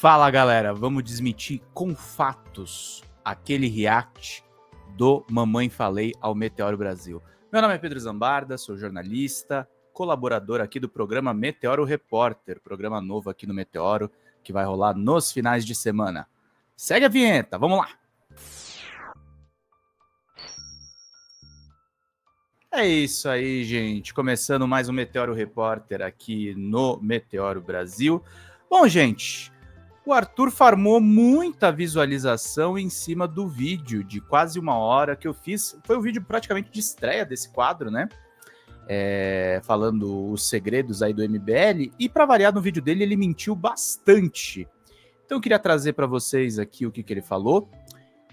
Fala galera, vamos desmentir com fatos aquele react do Mamãe Falei ao Meteoro Brasil. Meu nome é Pedro Zambarda, sou jornalista, colaborador aqui do programa Meteoro Repórter, programa novo aqui no Meteoro que vai rolar nos finais de semana. Segue a vinheta, vamos lá! É isso aí, gente. Começando mais um Meteoro Repórter aqui no Meteoro Brasil. Bom, gente, o Arthur farmou muita visualização em cima do vídeo de quase 1 hora que eu fiz. Foi um vídeo praticamente de estreia desse quadro, né? Falando os segredos aí do MBL. E para variar, no vídeo dele, ele mentiu bastante. Então eu queria trazer para vocês aqui o que ele falou.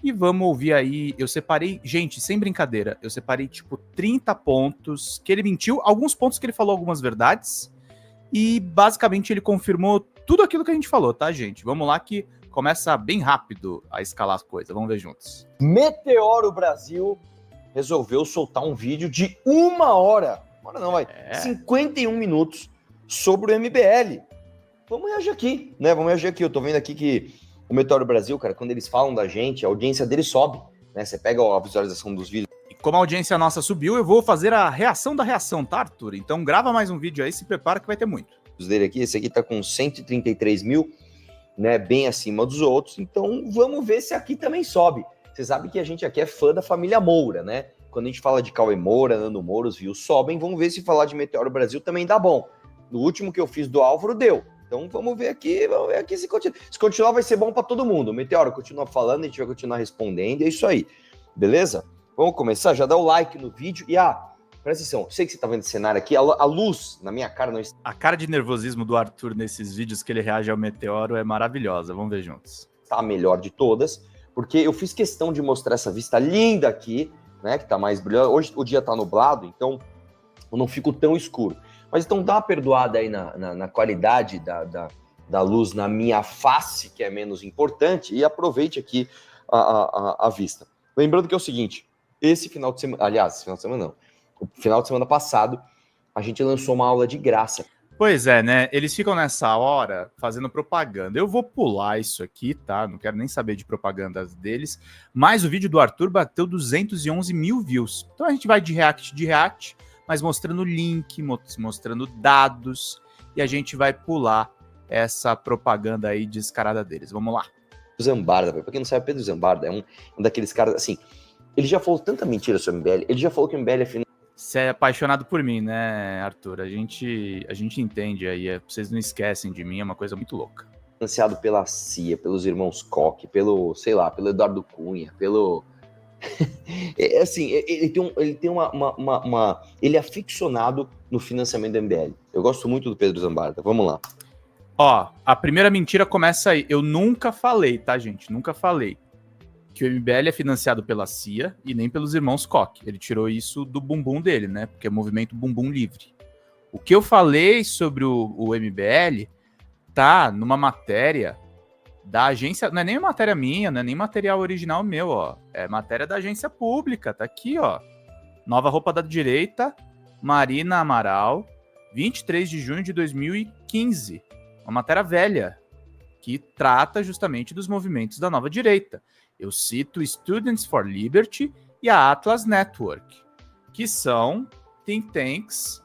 E vamos ouvir aí, eu separei, gente, sem brincadeira, eu separei tipo 30 pontos que ele mentiu, alguns pontos que ele falou algumas verdades, e basicamente ele confirmou tudo aquilo que a gente falou, tá, gente? Vamos lá que começa bem rápido a escalar as coisas, vamos ver juntos. Meteoro Brasil resolveu soltar um vídeo de 1 hora, 51 minutos sobre o MBL. Vamos reagir aqui, né? Eu tô vendo aqui que o Meteoro Brasil, cara, quando eles falam da gente, a audiência deles sobe, né? Você pega a visualização dos vídeos. E como a audiência nossa subiu, eu vou fazer a reação da reação, tá, Arthur? Então grava mais um vídeo aí, se prepara que vai ter muito. Dele aqui, esse aqui tá com 133 mil, né? Bem acima dos outros. Então vamos ver se aqui também sobe. Você sabe que a gente aqui é fã da família Moura, né? Quando a gente fala de Cauê Moura, Nando Moura, os views sobem. Vamos ver se falar de Meteoro Brasil também dá bom. No último que eu fiz do Álvaro, deu. Então vamos ver aqui se continua. Se continuar vai ser bom para todo mundo. O Meteoro continua falando, a gente vai continuar respondendo, é isso aí. Beleza? Vamos começar? Já dá o like no vídeo. E presta atenção, sei que você tá vendo esse cenário aqui, a luz na minha cara não está... A cara de nervosismo do Arthur nesses vídeos que ele reage ao Meteoro é maravilhosa, vamos ver juntos. Tá a melhor de todas, porque eu fiz questão de mostrar essa vista linda aqui, né, que tá mais brilhante. Hoje o dia tá nublado, então eu não fico tão escuro. Mas então dá uma perdoada aí na qualidade da luz na minha face, que é menos importante, e aproveite aqui a vista. Lembrando que é o seguinte, esse final de semana não, o final de semana passado, a gente lançou uma aula de graça. Pois é, né? Eles ficam nessa hora fazendo propaganda. Eu vou pular isso aqui, tá? Não quero nem saber de propagandas deles. Mas o vídeo do Arthur bateu 211 mil views. Então a gente vai de react, mas mostrando link, mostrando dados, e a gente vai pular essa propaganda aí descarada deles. Vamos lá. Zambarda, pra quem não sabe, Pedro Zambarda é um daqueles caras, assim, ele já falou tanta mentira sobre o MBL, ele já falou que o MBL é Você é apaixonado por mim, né, Arthur? A gente entende aí, vocês não esquecem de mim, é uma coisa muito louca. Financiado pela CIA, pelos irmãos Koch, pelo Eduardo Cunha, pelo... assim, ele tem uma... Ele é aficionado no financiamento do MBL. Eu gosto muito do Pedro Zambarda. Vamos lá. Ó, a primeira mentira começa aí. Eu nunca falei, tá, gente? Nunca falei que o MBL é financiado pela CIA e nem pelos irmãos Koch. Ele tirou isso do bumbum dele, né? Porque é o movimento Bumbum Livre. O que eu falei sobre o MBL tá numa matéria da agência, não é nem matéria minha, não é nem material original meu, ó. É matéria da agência pública, tá aqui, ó. Nova Roupa da Direita, Marina Amaral, 23 de junho de 2015. Uma matéria velha, que trata justamente dos movimentos da nova direita. Eu cito Students for Liberty e a Atlas Network, que são think tanks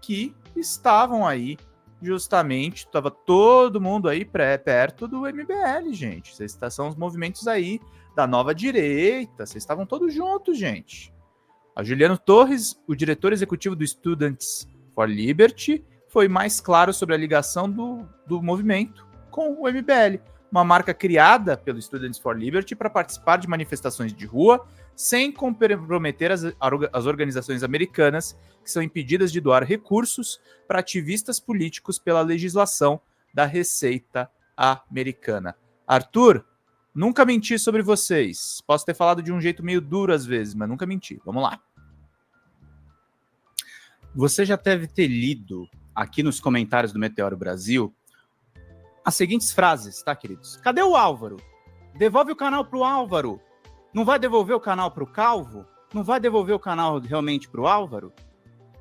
que estavam aí justamente, estava todo mundo aí perto do MBL, gente. São os movimentos aí da nova direita, vocês estavam todos juntos, gente. A Juliano Torres, o diretor executivo do Students for Liberty, foi mais claro sobre a ligação do movimento com o MBL, uma marca criada pelo Students for Liberty para participar de manifestações de rua, sem comprometer as organizações americanas que são impedidas de doar recursos para ativistas políticos pela legislação da Receita Americana. Arthur, nunca menti sobre vocês. Posso ter falado de um jeito meio duro às vezes, mas nunca menti. Vamos lá. Você já deve ter lido aqui nos comentários do Meteoro Brasil as seguintes frases, tá, queridos? Cadê o Álvaro? Devolve o canal pro Álvaro. Não vai devolver o canal pro Calvo? Não vai devolver o canal realmente pro Álvaro?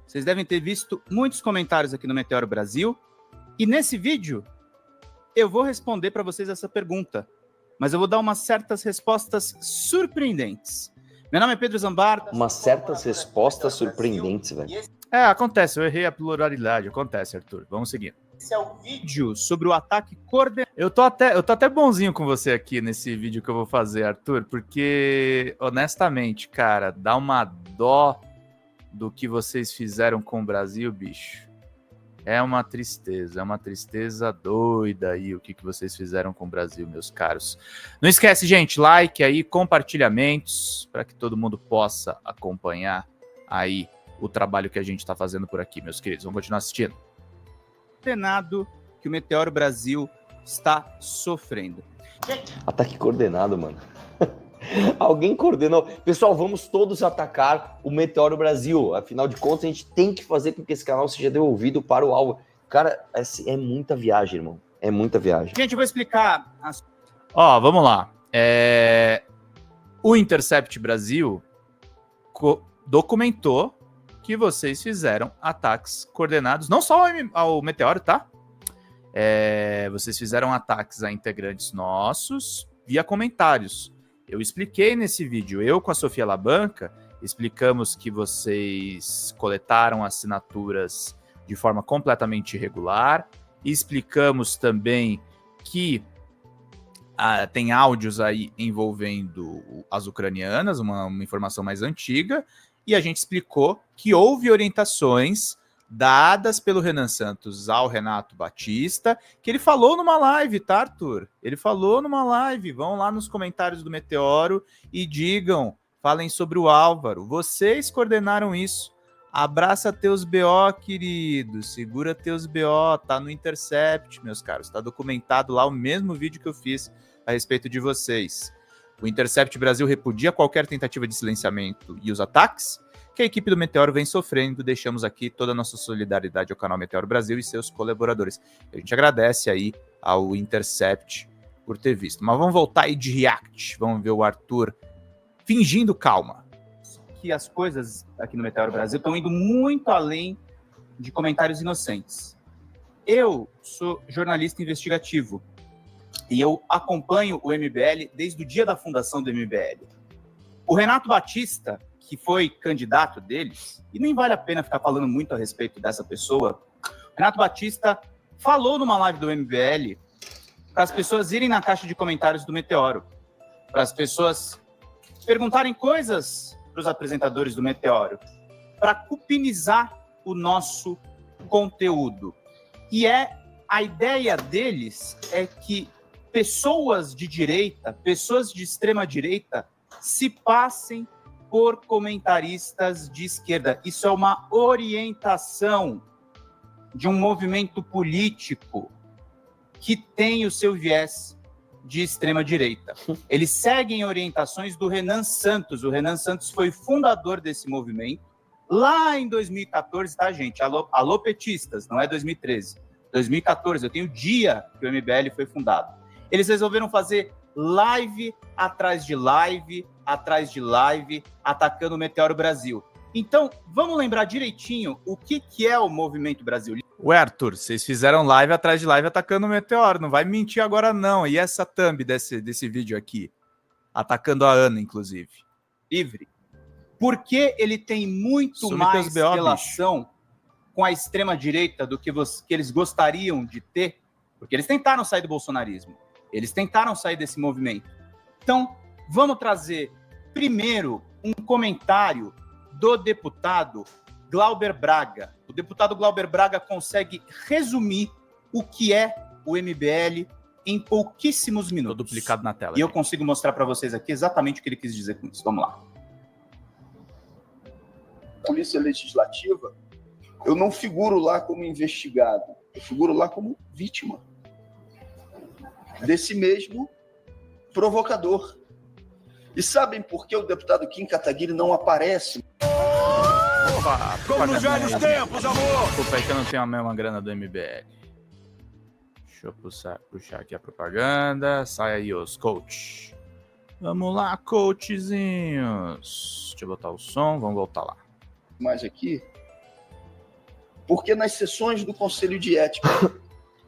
Vocês devem ter visto muitos comentários aqui no Meteoro Brasil. E nesse vídeo, eu vou responder para vocês essa pergunta, mas eu vou dar umas certas respostas surpreendentes. Meu nome é Pedro Zambarda. Umas certas respostas surpreendentes, velho. Acontece, eu errei a pluralidade, acontece, Arthur. Vamos seguir. Esse é o vídeo sobre o ataque coordenado. Eu tô até bonzinho com você aqui nesse vídeo que eu vou fazer, Arthur, porque, honestamente, cara, dá uma dó do que vocês fizeram com o Brasil, bicho. É uma tristeza doida aí o que vocês fizeram com o Brasil, meus caros. Não esquece, gente, like aí, compartilhamentos, para que todo mundo possa acompanhar aí o trabalho que a gente está fazendo por aqui, meus queridos. Vamos continuar assistindo. Coordenado que o Meteoro Brasil está sofrendo. Ataque coordenado, mano. Alguém coordenou. Pessoal, vamos todos atacar o Meteoro Brasil. Afinal de contas, a gente tem que fazer com que esse canal seja devolvido para o alvo. Cara, é muita viagem, irmão. É muita viagem. Gente, eu vou explicar. Vamos lá. O Intercept Brasil documentou que vocês fizeram ataques coordenados, não só ao Meteoro, tá? Vocês fizeram ataques a integrantes nossos via comentários. Eu expliquei nesse vídeo, eu com a Sofia Labanca, explicamos que vocês coletaram assinaturas de forma completamente irregular, explicamos também que tem áudios aí envolvendo as ucranianas, uma informação mais antiga, e a gente explicou que houve orientações dadas pelo Renan Santos ao Renato Batista, que ele falou numa live, tá, Arthur? Ele falou numa live. Vão lá nos comentários do Meteoro e falem sobre o Álvaro. Vocês coordenaram isso. Abraça teus BO, querido. Segura teus BO. Tá no Intercept, meus caros. Tá documentado lá o mesmo vídeo que eu fiz a respeito de vocês. O Intercept Brasil repudia qualquer tentativa de silenciamento e os ataques que a equipe do Meteoro vem sofrendo. Deixamos aqui toda a nossa solidariedade ao canal Meteoro Brasil e seus colaboradores. A gente agradece aí ao Intercept por ter visto. Mas vamos voltar aí de react. Vamos ver o Arthur fingindo calma. Que as coisas aqui no Meteoro Brasil estão indo muito além de comentários inocentes. Eu sou jornalista investigativo e eu acompanho o MBL desde o dia da fundação do MBL. O Renato Batista, que foi candidato deles, e nem vale a pena ficar falando muito a respeito dessa pessoa, Renato Batista falou numa live do MBL para as pessoas irem na caixa de comentários do Meteoro, para as pessoas perguntarem coisas para os apresentadores do Meteoro, para cupinizar o nosso conteúdo. E a ideia deles é que pessoas de direita, pessoas de extrema direita, se passem por comentaristas de esquerda. Isso é uma orientação de um movimento político que tem o seu viés de extrema direita. Eles seguem orientações do Renan Santos. O Renan Santos foi fundador desse movimento lá em 2014, tá, gente? Alô, petistas, não é 2013. 2014, eu tenho o dia que o MBL foi fundado. Eles resolveram fazer live atrás de live, atacando o Meteoro Brasil. Então, vamos lembrar direitinho o que é o Movimento Brasil. Ué, Arthur, vocês fizeram live atrás de live atacando o Meteoro, não vai mentir agora não. E essa thumb desse vídeo aqui? Atacando a Ana, inclusive. Livre. Porque ele tem muito mais relação com a extrema-direita do que eles gostariam de ter, porque eles tentaram sair do bolsonarismo. Eles tentaram sair desse movimento. Então, vamos trazer primeiro um comentário do deputado Glauber Braga. O deputado Glauber Braga consegue resumir o que é o MBL em pouquíssimos minutos. Tô duplicado na tela. E eu consigo mostrar para vocês aqui exatamente o que ele quis dizer com isso. Vamos lá. Polícia Legislativa, eu não figuro lá como investigado, eu figuro lá como vítima desse mesmo provocador. E sabem por que o deputado Kim Kataguiri não aparece? Opa, como nos velhos tempos, amor! Desculpa aí que eu não tenho a mesma grana do MBL. Deixa eu puxar aqui a propaganda. Sai aí os coach. Vamos lá, coachzinhos. Deixa eu botar o som, vamos voltar lá. Mais aqui, porque nas sessões do Conselho de Ética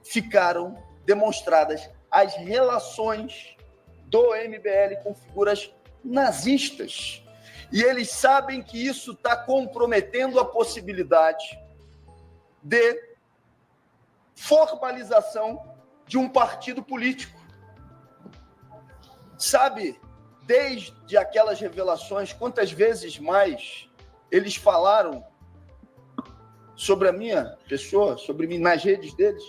ficaram demonstradas as relações do MBL com figuras nazistas. E eles sabem que isso está comprometendo a possibilidade de formalização de um partido político. Sabe, desde aquelas revelações, quantas vezes mais eles falaram sobre a minha pessoa, sobre mim, nas redes deles?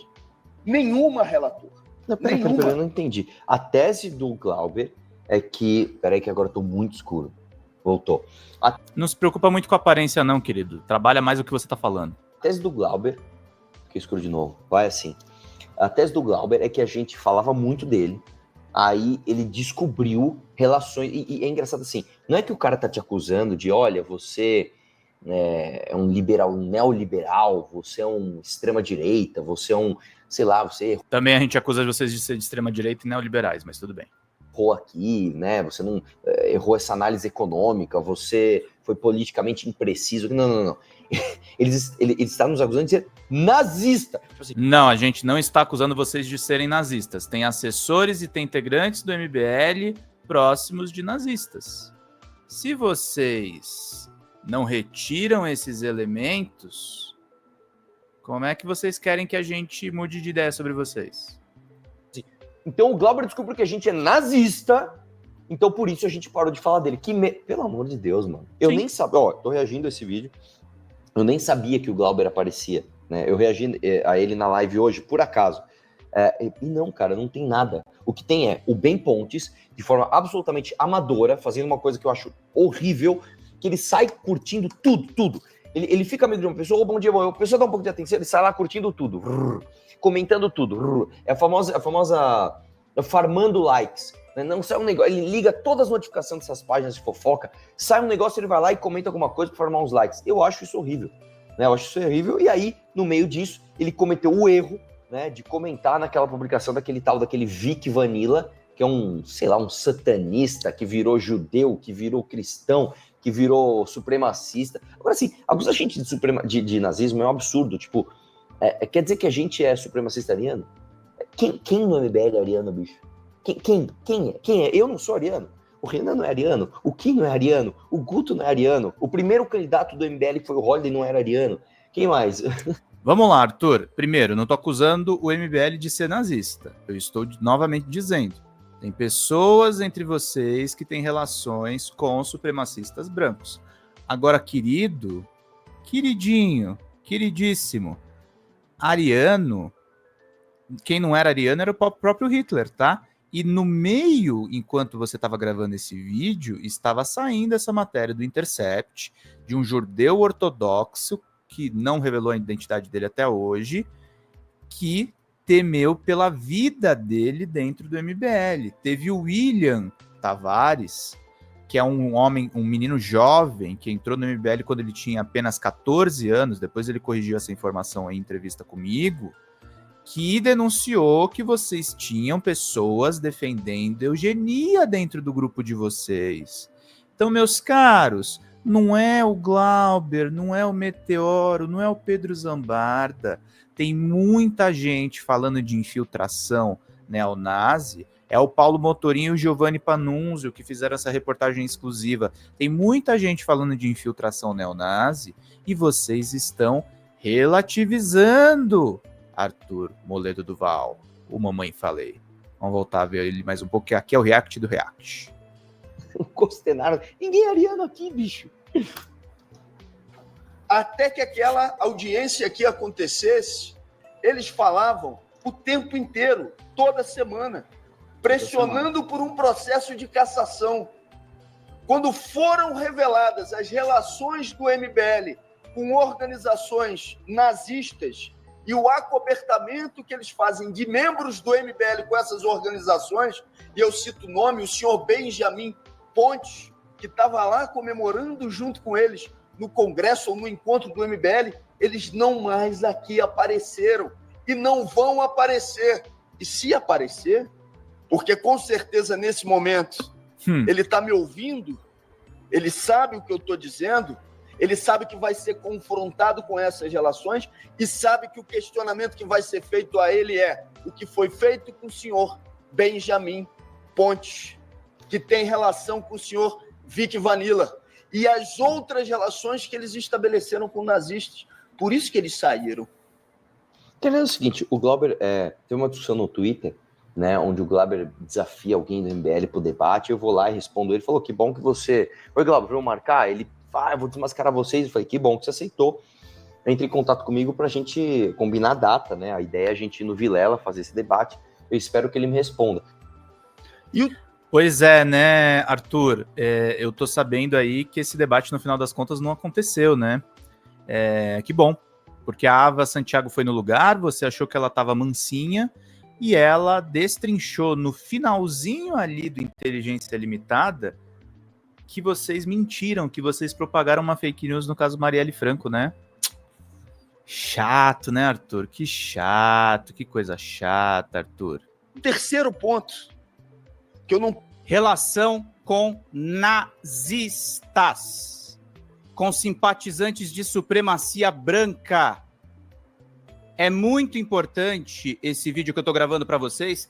Nenhuma, relator. Não, peraí, eu não entendi. A tese do Glauber é que... Peraí que agora eu tô muito escuro. Voltou. Não se preocupa muito com a aparência não, querido. Trabalha mais o que você tá falando. A tese do Glauber... Fiquei escuro de novo. Vai assim. A tese do Glauber é que a gente falava muito dele. Aí ele descobriu relações... E é engraçado assim. Não é que o cara tá te acusando de, olha, você... é um liberal, um neoliberal, você é um extrema-direita, você é um, sei lá, você Também a gente acusa vocês de ser de extrema-direita e neoliberais, mas tudo bem. errou aqui, né? Você não errou essa análise econômica, você foi politicamente impreciso. Não. Eles estão nos acusando de ser nazista. Tipo assim, Não, a gente não está acusando vocês de serem nazistas. Tem assessores e tem integrantes do MBL próximos de nazistas. Se vocês não retiram esses elementos, como é que vocês querem que a gente mude de ideia sobre vocês? Então o Glauber descobriu que a gente é nazista, então por isso a gente parou de falar dele. Pelo amor de Deus, mano. Eu nem sabia, tô reagindo a esse vídeo, eu nem sabia que o Glauber aparecia, né? Eu reagi a ele na live hoje, por acaso. E não, cara, não tem nada. O que tem é o Ben Pontes, de forma absolutamente amadora, fazendo uma coisa que eu acho horrível, que ele sai curtindo tudo. Ele fica amigo de uma pessoa, bom dia, a pessoa dá um pouco de atenção, ele sai lá curtindo tudo, comentando tudo. É a famosa farmando likes. Né? Não sai um negócio, ele liga todas as notificações dessas páginas de fofoca, sai um negócio, ele vai lá e comenta alguma coisa para formar uns likes. Eu acho isso horrível. Né? Eu acho isso horrível. E aí, no meio disso, ele cometeu o erro, né, de comentar naquela publicação daquele Vic Vanilla, que é um satanista que virou judeu, que virou cristão, que virou supremacista. Agora, assim, acusar a gente de nazismo é um absurdo. Tipo, quer dizer que a gente é supremacista ariano? Quem no MBL é ariano, bicho? Quem é? Eu não sou ariano. O Renan não é ariano. O Kim não é ariano. O Guto não é ariano. O primeiro candidato do MBL que foi o Holiday não era ariano. Quem mais? Vamos lá, Arthur. Primeiro, não estou acusando o MBL de ser nazista. Eu estou novamente dizendo. Tem pessoas entre vocês que têm relações com supremacistas brancos. Agora, queridinho, queridíssimo, ariano, quem não era ariano era o próprio Hitler, tá? E no meio, enquanto você estava gravando esse vídeo, estava saindo essa matéria do Intercept, de um judeu ortodoxo, que não revelou a identidade dele até hoje, que temeu pela vida dele dentro do MBL. Teve o William Tavares, que é um menino jovem, que entrou no MBL quando ele tinha apenas 14 anos, depois ele corrigiu essa informação em entrevista comigo, que denunciou que vocês tinham pessoas defendendo eugenia dentro do grupo de vocês. Então, meus caros, não é o Glauber, não é o Meteoro, não é o Pedro Zambarda. Tem muita gente falando de infiltração neonazi. É o Paulo Motorinho e o Giovanni Panunzio que fizeram essa reportagem exclusiva. Tem muita gente falando de infiltração neonazi e vocês estão relativizando Arthur Moledo Duval, o Mamãe Falei. Vamos voltar a ver ele mais um pouco, que aqui é o React do React. Costenaram. Ninguém é ariano aqui, bicho. Até que aquela audiência aqui acontecesse, eles falavam o tempo inteiro, toda semana, pressionando por um processo de cassação. Quando foram reveladas as relações do MBL com organizações nazistas e o acobertamento que eles fazem de membros do MBL com essas organizações, e eu cito o nome, o senhor Benjamin Pontes, que estava lá comemorando junto com eles no congresso ou no encontro do MBL, eles não mais aqui apareceram e não vão aparecer. E se aparecer, porque com certeza nesse momento ele está me ouvindo, ele sabe o que eu estou dizendo, Ele sabe que vai ser confrontado com essas relações e sabe que o questionamento que vai ser feito a ele é o que foi feito com o senhor Benjamin Pontes, que tem relação com o senhor Vic Vanilla, e as outras relações que eles estabeleceram com nazistas. Por isso que eles saíram. Quer dizer o seguinte, o Glauber teve uma discussão no Twitter, né, onde o Glauber desafia alguém do MBL pro debate, eu vou lá e respondo ele, falou, que bom que você... Oi, Glauber, vamos marcar? Ele, eu vou desmascarar vocês. Eu falei, que bom que você aceitou. Entre em contato comigo pra gente combinar a data, né, a ideia é a gente ir no Vilela fazer esse debate, eu espero que ele me responda. Pois é, né, Arthur? Eu tô sabendo aí que esse debate, no final das contas, não aconteceu, né? Que bom, porque a Ava Santiago foi no lugar, você achou que ela tava mansinha, e ela destrinchou no finalzinho ali do Inteligência Limitada que vocês mentiram, que vocês propagaram uma fake news, no caso Marielle Franco, né? Chato, né, Arthur? Que chato, que coisa chata, Arthur. O terceiro ponto, que eu não... Relação com nazistas, com simpatizantes de supremacia branca. É muito importante esse vídeo que eu tô gravando para vocês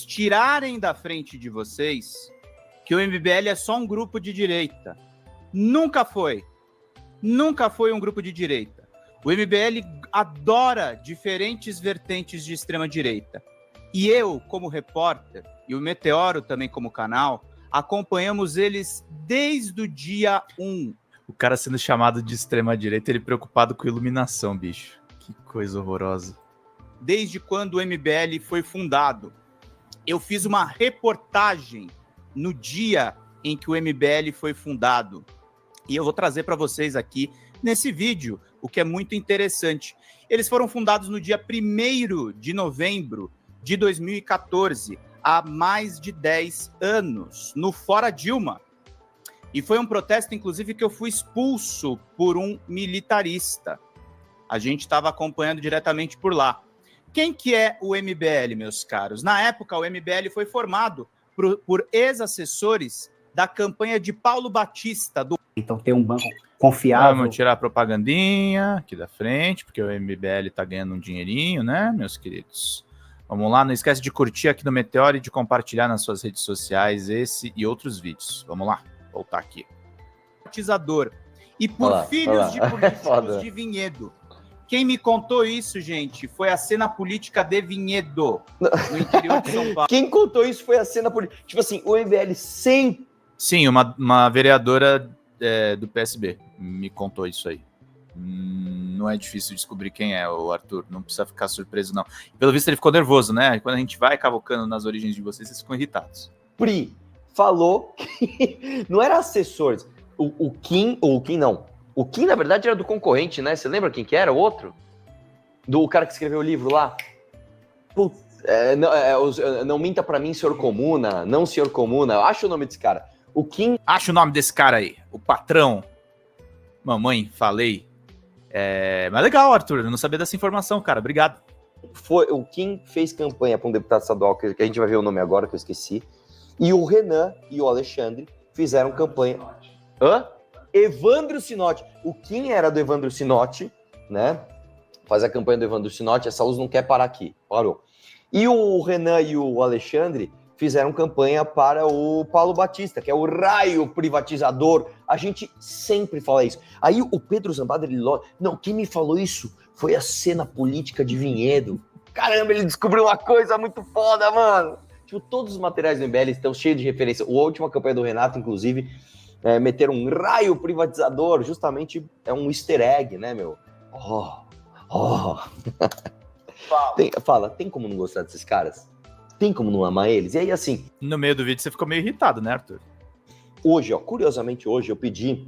tirarem da frente de vocês que o MBL é só um grupo de direita. Nunca foi um grupo de direita. O MBL adora diferentes vertentes de extrema direita. E eu, como repórter, e o Meteoro também como canal, acompanhamos eles desde o dia 1. O cara sendo chamado de extrema-direita, ele preocupado com iluminação, bicho. Que coisa horrorosa. Desde quando o MBL foi fundado, eu fiz uma reportagem no dia em que o MBL foi fundado. E eu vou trazer para vocês aqui nesse vídeo, o que é muito interessante. Eles foram fundados no dia 1º de novembro de 2014, há mais de 10 anos, no Fora Dilma. E foi um protesto, inclusive, que eu fui expulso por um militarista. A gente estava acompanhando diretamente por lá. Quem que é o MBL, meus caros? Na época, o MBL foi formado por ex-assessores da campanha de Paulo Batista. Então tem um banco confiável. Vamos tirar a propagandinha aqui da frente, porque o MBL está ganhando um dinheirinho, né, meus queridos? Vamos lá, não esquece de curtir aqui no Meteoro e de compartilhar nas suas redes sociais esse e outros vídeos. Vamos lá, voltar aqui. Batizador. E por filhos de políticos de Vinhedo. Quem me contou isso, gente, foi a cena política de Vinhedo, no interior de São Paulo. Quem contou isso foi a cena política. Tipo assim, o MBL sempre... Sim, uma vereadora do PSB me contou isso aí. Não é difícil descobrir quem é, o Arthur. Não precisa ficar surpreso, não. Pelo visto, ele ficou nervoso, né? Quando a gente vai cavocando nas origens de vocês, vocês ficam irritados. Pri falou que não era assessores. O Kim, não. O Kim, na verdade, era do concorrente, né? Você lembra quem que era? O outro? Do cara que escreveu o livro lá? Putz, não minta pra mim, senhor Comuna. Não, senhor Comuna. Acha o nome desse cara. O Kim... Acha o nome desse cara aí. O patrão. Mamãe, falei. Mas legal, Arthur. Eu não sabia dessa informação, cara. Obrigado. O Kim fez campanha para um deputado estadual, que a gente vai ver o nome agora, que eu esqueci. E o Renan e o Alexandre fizeram campanha... Hã? Evandro Sinotti. O Kim era do Evandro Sinotti, né? Faz a campanha do Evandro Sinotti. Essa luz não quer parar aqui. Parou. E o Renan e o Alexandre fizeram campanha para o Paulo Batista, que é o raio privatizador. A gente sempre fala isso. Aí o Pedro Zambada, não, quem me falou isso foi a cena política de Vinhedo. Caramba, ele descobriu uma coisa muito foda, mano. Tipo, todos os materiais do MBL estão cheios de referência. A última campanha do Renato, inclusive, meteram um raio privatizador, justamente é um easter egg, né, meu? Tem como não gostar desses caras? Tem como não amar eles? E aí, assim... No meio do vídeo você ficou meio irritado, né, Arthur? Hoje, curiosamente hoje, eu pedi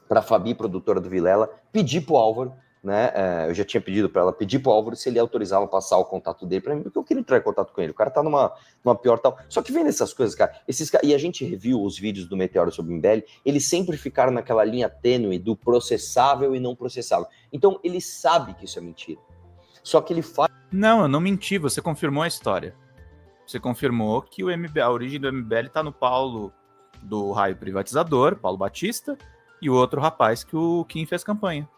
pra Fabi, produtora do Vilela, pedi pro Álvaro, né, eu já tinha pedido pra ela, pedir pro Álvaro se ele autorizava passar o contato dele pra mim, porque eu queria entrar em contato com ele. O cara tá numa pior tal. Só que vendo essas coisas, cara, e a gente reviu os vídeos do Meteoro sobre o MBL, eles sempre ficaram naquela linha tênue do processável e não processável. Então, ele sabe que isso é mentira. Só que ele faz... Não, eu não menti, você confirmou a história. Você confirmou que a origem do MBL está no Paulo do raio privatizador, Paulo Batista, e o outro rapaz que o Kim fez campanha.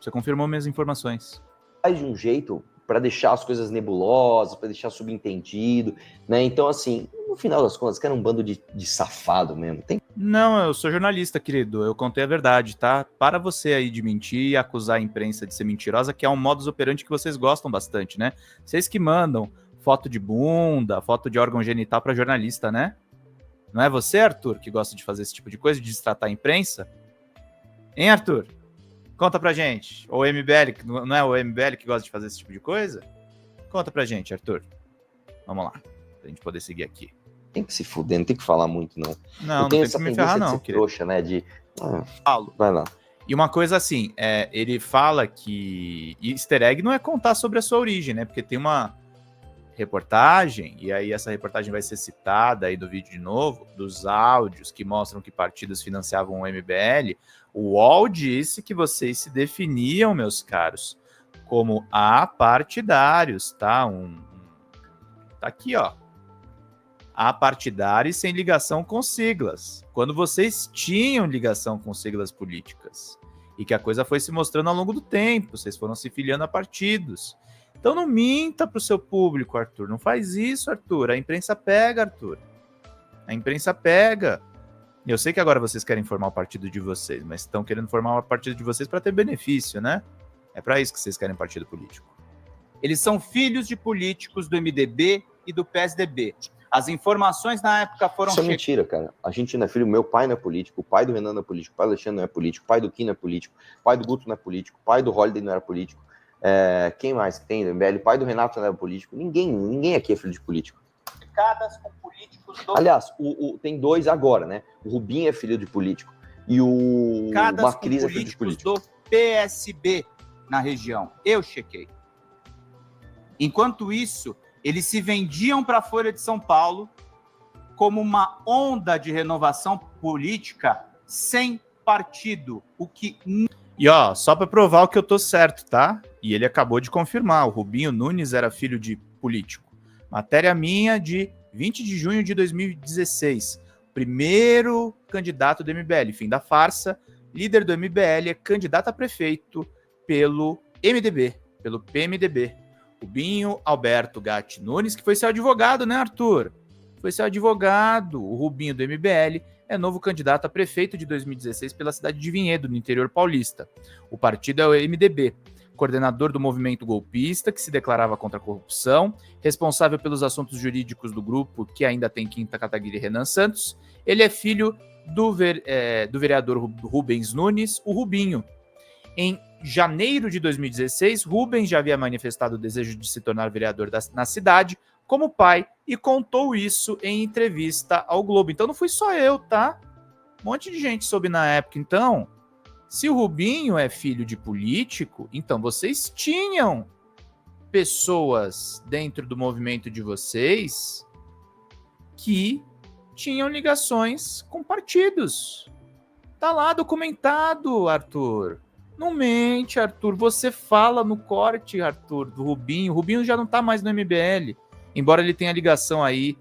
Você confirmou minhas informações. Faz de um jeito para deixar as coisas nebulosas, para deixar subentendido, né? Então, assim, no final das contas, que era um bando de safado mesmo. Não, eu sou jornalista, querido. Eu contei a verdade, tá? Para você aí de mentir e acusar a imprensa de ser mentirosa, que é um modus operandi que vocês gostam bastante, né? Vocês que mandam foto de bunda, foto de órgão genital para jornalista, né? Não é você, Arthur, que gosta de fazer esse tipo de coisa, de destratar a imprensa? Hein, Arthur? Conta pra gente. Ou o MBL, não é o MBL que gosta de fazer esse tipo de coisa? Conta pra gente, Arthur. Vamos lá, pra gente poder seguir aqui. Tem que se fuder, não tem que falar muito, não. Não, eu tenho tem essa que me tendência ferrar, de não, ser querido. trouxa, né? Falo. Vai lá. E uma coisa assim, ele fala que easter egg não é contar sobre a sua origem, né? Porque tem uma reportagem, e aí essa reportagem vai ser citada aí do vídeo de novo, dos áudios que mostram que partidos financiavam o MBL. O UOL disse que vocês se definiam, meus caros, como apartidários, tá? Tá aqui, ó. Apartidários sem ligação com siglas. Quando vocês tinham ligação com siglas políticas. E que a coisa foi se mostrando ao longo do tempo. Vocês foram se filiando a partidos. Então não minta pro seu público, Arthur. Não faz isso, Arthur. A imprensa pega, Arthur. A imprensa pega. Eu sei que agora vocês querem formar o partido de vocês, mas estão querendo formar o partido de vocês para ter benefício, né? É para isso que vocês querem partido político. Eles são filhos de políticos do MDB e do PSDB. As informações na época foram... Isso é mentira, cara. A gente não é filho. Meu pai não é político, o pai do Renan não é político, o pai do Alexandre não é político, o pai do Kim não é político, o pai do Guto não é político, o pai do Holiday não era político. Quem mais que tem do MBL? O pai do Renato não era político. Ninguém aqui é filho de político. Com políticos do... Aliás, tem dois agora, né? O Rubinho é filho de político e o Macris é filho de político. Do PSB na região. Eu chequei. Enquanto isso, eles se vendiam para a Folha de São Paulo como uma onda de renovação política sem partido, o que... E ó, só para provar o que eu tô certo, tá? E ele acabou de confirmar, o Rubinho Nunes era filho de político. Matéria minha de 20 de junho de 2016. Primeiro candidato do MBL, fim da farsa, líder do MBL, é candidato a prefeito pelo MDB, pelo PMDB. Rubinho Alberto Gatti Nunes, que foi seu advogado, né, Arthur? Foi seu advogado. O Rubinho do MBL é novo candidato a prefeito de 2016 pela cidade de Vinhedo, no interior paulista. O partido é o MDB, coordenador do movimento golpista, que se declarava contra a corrupção, responsável pelos assuntos jurídicos do grupo, que ainda tem Kim Kataguiri e Renan Santos. Ele é filho do vereador Rubens Nunes, o Rubinho. Em janeiro de 2016, Rubens já havia manifestado o desejo de se tornar vereador na cidade como pai e contou isso em entrevista ao Globo. Então não fui só eu, tá? Um monte de gente soube na época. Então, se o Rubinho é filho de político, então vocês tinham pessoas dentro do movimento de vocês que tinham ligações com partidos. Tá lá documentado, Arthur. Não mente, Arthur. Você fala no corte, Arthur, do Rubinho. O Rubinho já não tá mais no MBL. Embora ele tenha ligação aí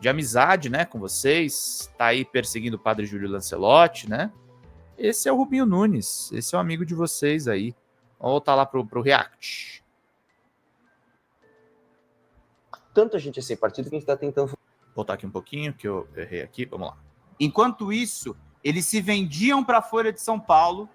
de amizade, né, com vocês. Tá aí perseguindo o padre Júlio Lancelotti, né? Esse é o Rubinho Nunes. Esse é um amigo de vocês aí. Vamos voltar lá pro React. Tanta gente é sem partido que a gente tá tentando... Vou voltar aqui um pouquinho, que eu errei aqui. Vamos lá. Enquanto isso, eles se vendiam para a Folha de São Paulo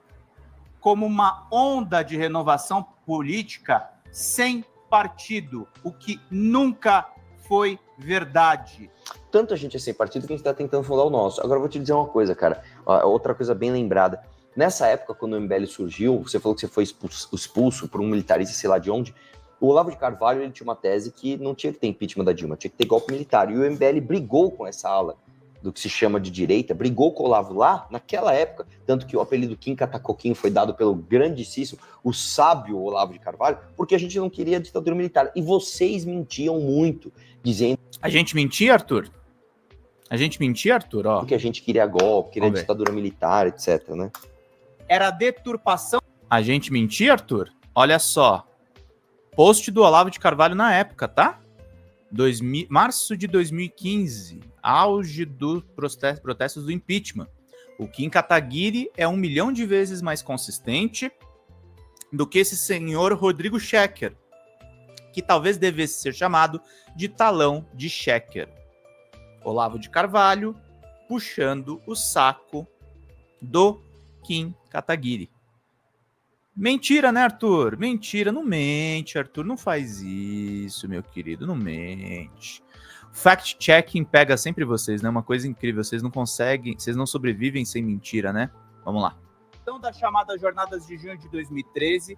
como uma onda de renovação política sem partido, o que nunca foi verdade. Tanta gente é sem partido que a gente tá tentando fundar o nosso. Agora eu vou te dizer uma coisa, cara. Outra coisa bem lembrada. Nessa época, quando o MBL surgiu, você falou que você foi expulso por um militarista, sei lá de onde. O Olavo de Carvalho, ele tinha uma tese que não tinha que ter impeachment da Dilma, tinha que ter golpe militar. E o MBL brigou com essa ala do que se chama de direita, brigou com o Olavo lá, naquela época, tanto que o apelido Kim Catacoquinho foi dado pelo grandíssimo, o sábio Olavo de Carvalho, porque a gente não queria ditadura militar. E vocês mentiam muito, dizendo... A gente mentia, Arthur? A gente mentia, Arthur? Ó. Que a gente queria golpe, queria ditadura militar, etc, né? Era deturpação. A gente mentia, Arthur? Olha só. Post do Olavo de Carvalho na época, tá? Março de 2015, auge dos protestos do impeachment. O Kim Kataguiri é 1 milhão de vezes mais consistente do que esse senhor Rodrigo Schecker, que talvez devesse ser chamado de talão de Schecker. Olavo de Carvalho puxando o saco do Kim Kataguiri. Mentira, né, Arthur? Mentira, não mente, Arthur, não faz isso, meu querido, não mente. Fact-checking pega sempre vocês, né? Uma coisa incrível, vocês não conseguem, vocês não sobrevivem sem mentira, né? Vamos lá. Então, das chamadas Jornadas de Junho de 2013,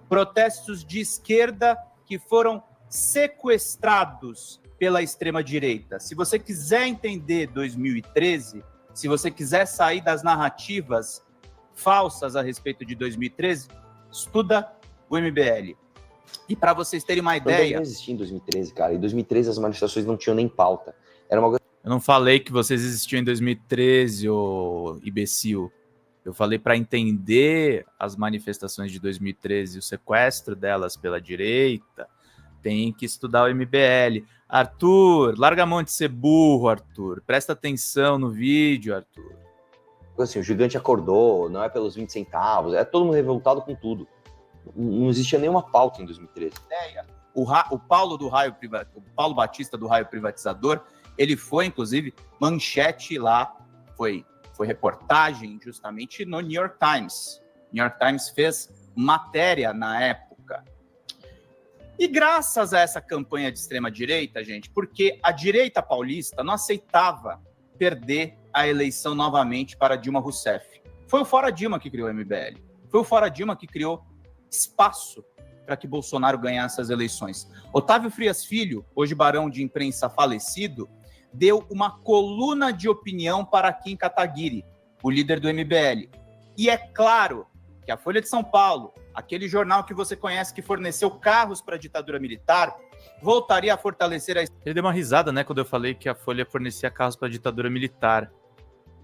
protestos de esquerda que foram sequestrados pela extrema-direita. Se você quiser entender 2013, se você quiser sair das narrativas falsas a respeito de 2013, estuda o MBL. E para vocês terem uma ideia... Não existia em 2013, cara. Em 2013 as manifestações não tinham nem pauta. Era uma coisa... Eu não falei que vocês existiam em 2013, ô imbecil. Eu falei para entender as manifestações de 2013, o sequestro delas pela direita, tem que estudar o MBL. Arthur, larga a mão de ser burro, Arthur. Presta atenção no vídeo, Arthur. Assim, o gigante acordou, não é pelos 20 centavos, é todo mundo revoltado com tudo. Não existia nenhuma pauta em 2013. O Paulo Batista do Raio Privatizador, ele foi, inclusive, manchete lá, foi reportagem justamente no New York Times. New York Times fez matéria na época. E graças a essa campanha de extrema-direita, gente, porque a direita paulista não aceitava perder a eleição novamente para Dilma Rousseff. Foi o Fora Dilma que criou o MBL. Foi o Fora Dilma que criou espaço para que Bolsonaro ganhasse as eleições. Otávio Frias Filho, hoje barão de imprensa falecido, deu uma coluna de opinião para Kim Kataguiri, o líder do MBL. E é claro que a Folha de São Paulo, aquele jornal que você conhece que forneceu carros para a ditadura militar, voltaria a fortalecer a... Ele deu uma risada, né, quando eu falei que a Folha fornecia carros para a ditadura militar.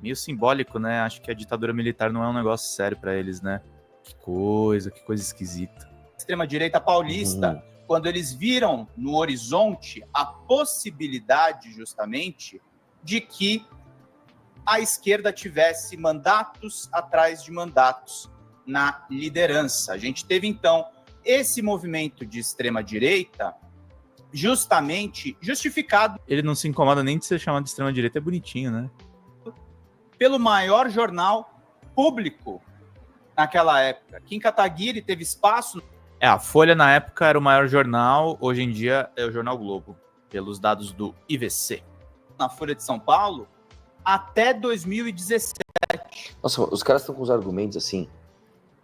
Meio simbólico, né? Acho que a ditadura militar não é um negócio sério para eles, né? Que coisa esquisita. Extrema-direita paulista, quando eles viram no horizonte a possibilidade, justamente, de que a esquerda tivesse mandatos atrás de mandatos na liderança. A gente teve, então, esse movimento de extrema-direita justamente justificado... Ele não se incomoda nem de ser chamado de extrema-direita, é bonitinho, né? ...pelo maior jornal público naquela época. Kim Kataguiri teve espaço... A Folha na época era o maior jornal, hoje em dia é o Jornal Globo, pelos dados do IVC. Na Folha de São Paulo, até 2017. Nossa, os caras estão com os argumentos assim.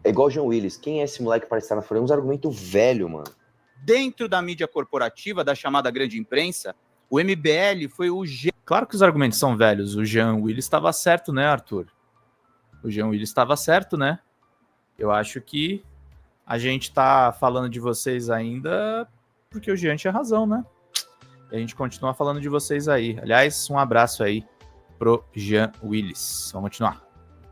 É igual o Jean Willis. Quem é esse moleque para estar na Folha? É uns argumentos velho, mano. Dentro da mídia corporativa, da chamada grande imprensa, o MBL foi o... Claro que os argumentos são velhos. O Jean Willis estava certo, né, Arthur? O Jean Willis estava certo, né? Eu acho que a gente tá falando de vocês ainda porque o Jean tinha razão, né? E a gente continua falando de vocês aí. Aliás, um abraço aí pro Jean Willis. Vamos continuar.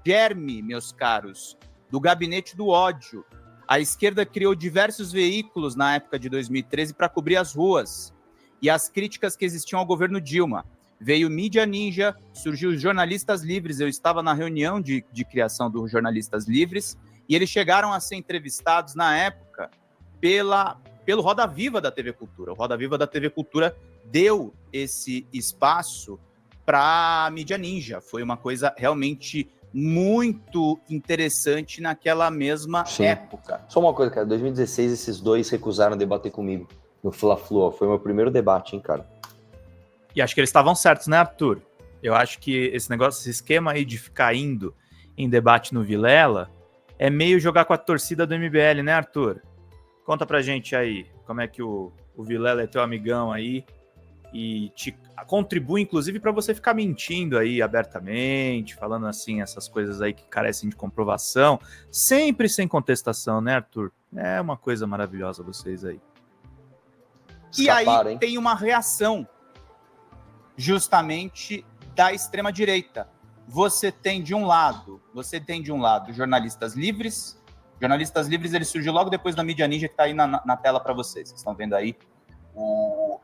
Germe, meus caros, do gabinete do ódio. A esquerda criou diversos veículos na época de 2013 para cobrir as ruas e as críticas que existiam ao governo Dilma. Veio Mídia Ninja, surgiu os Jornalistas Livres. Eu estava na reunião de criação dos Jornalistas Livres e eles chegaram a ser entrevistados na época pelo Roda Viva da TV Cultura. O Roda Viva da TV Cultura deu esse espaço para a Mídia Ninja. Foi uma coisa realmente muito interessante naquela mesma época. Só uma coisa, cara. Em 2016, esses dois recusaram debater comigo no Fla-Flu. Foi o meu primeiro debate, hein, cara. E acho que eles estavam certos, né, Arthur? Eu acho que esse negócio, esse esquema aí de ficar indo em debate no Vilela é meio jogar com a torcida do MBL, né, Arthur? Conta pra gente aí como é que o Vilela é teu amigão aí e te contribui, inclusive, para você ficar mentindo aí abertamente, falando assim, essas coisas aí que carecem de comprovação, sempre sem contestação, né, Arthur? É uma coisa maravilhosa vocês aí. E aí tem uma reação justamente da extrema-direita. Você tem de um lado Jornalistas Livres. Jornalistas Livres, ele surgiu logo depois da Mídia Ninja, que está aí na tela para vocês. Vocês estão vendo aí o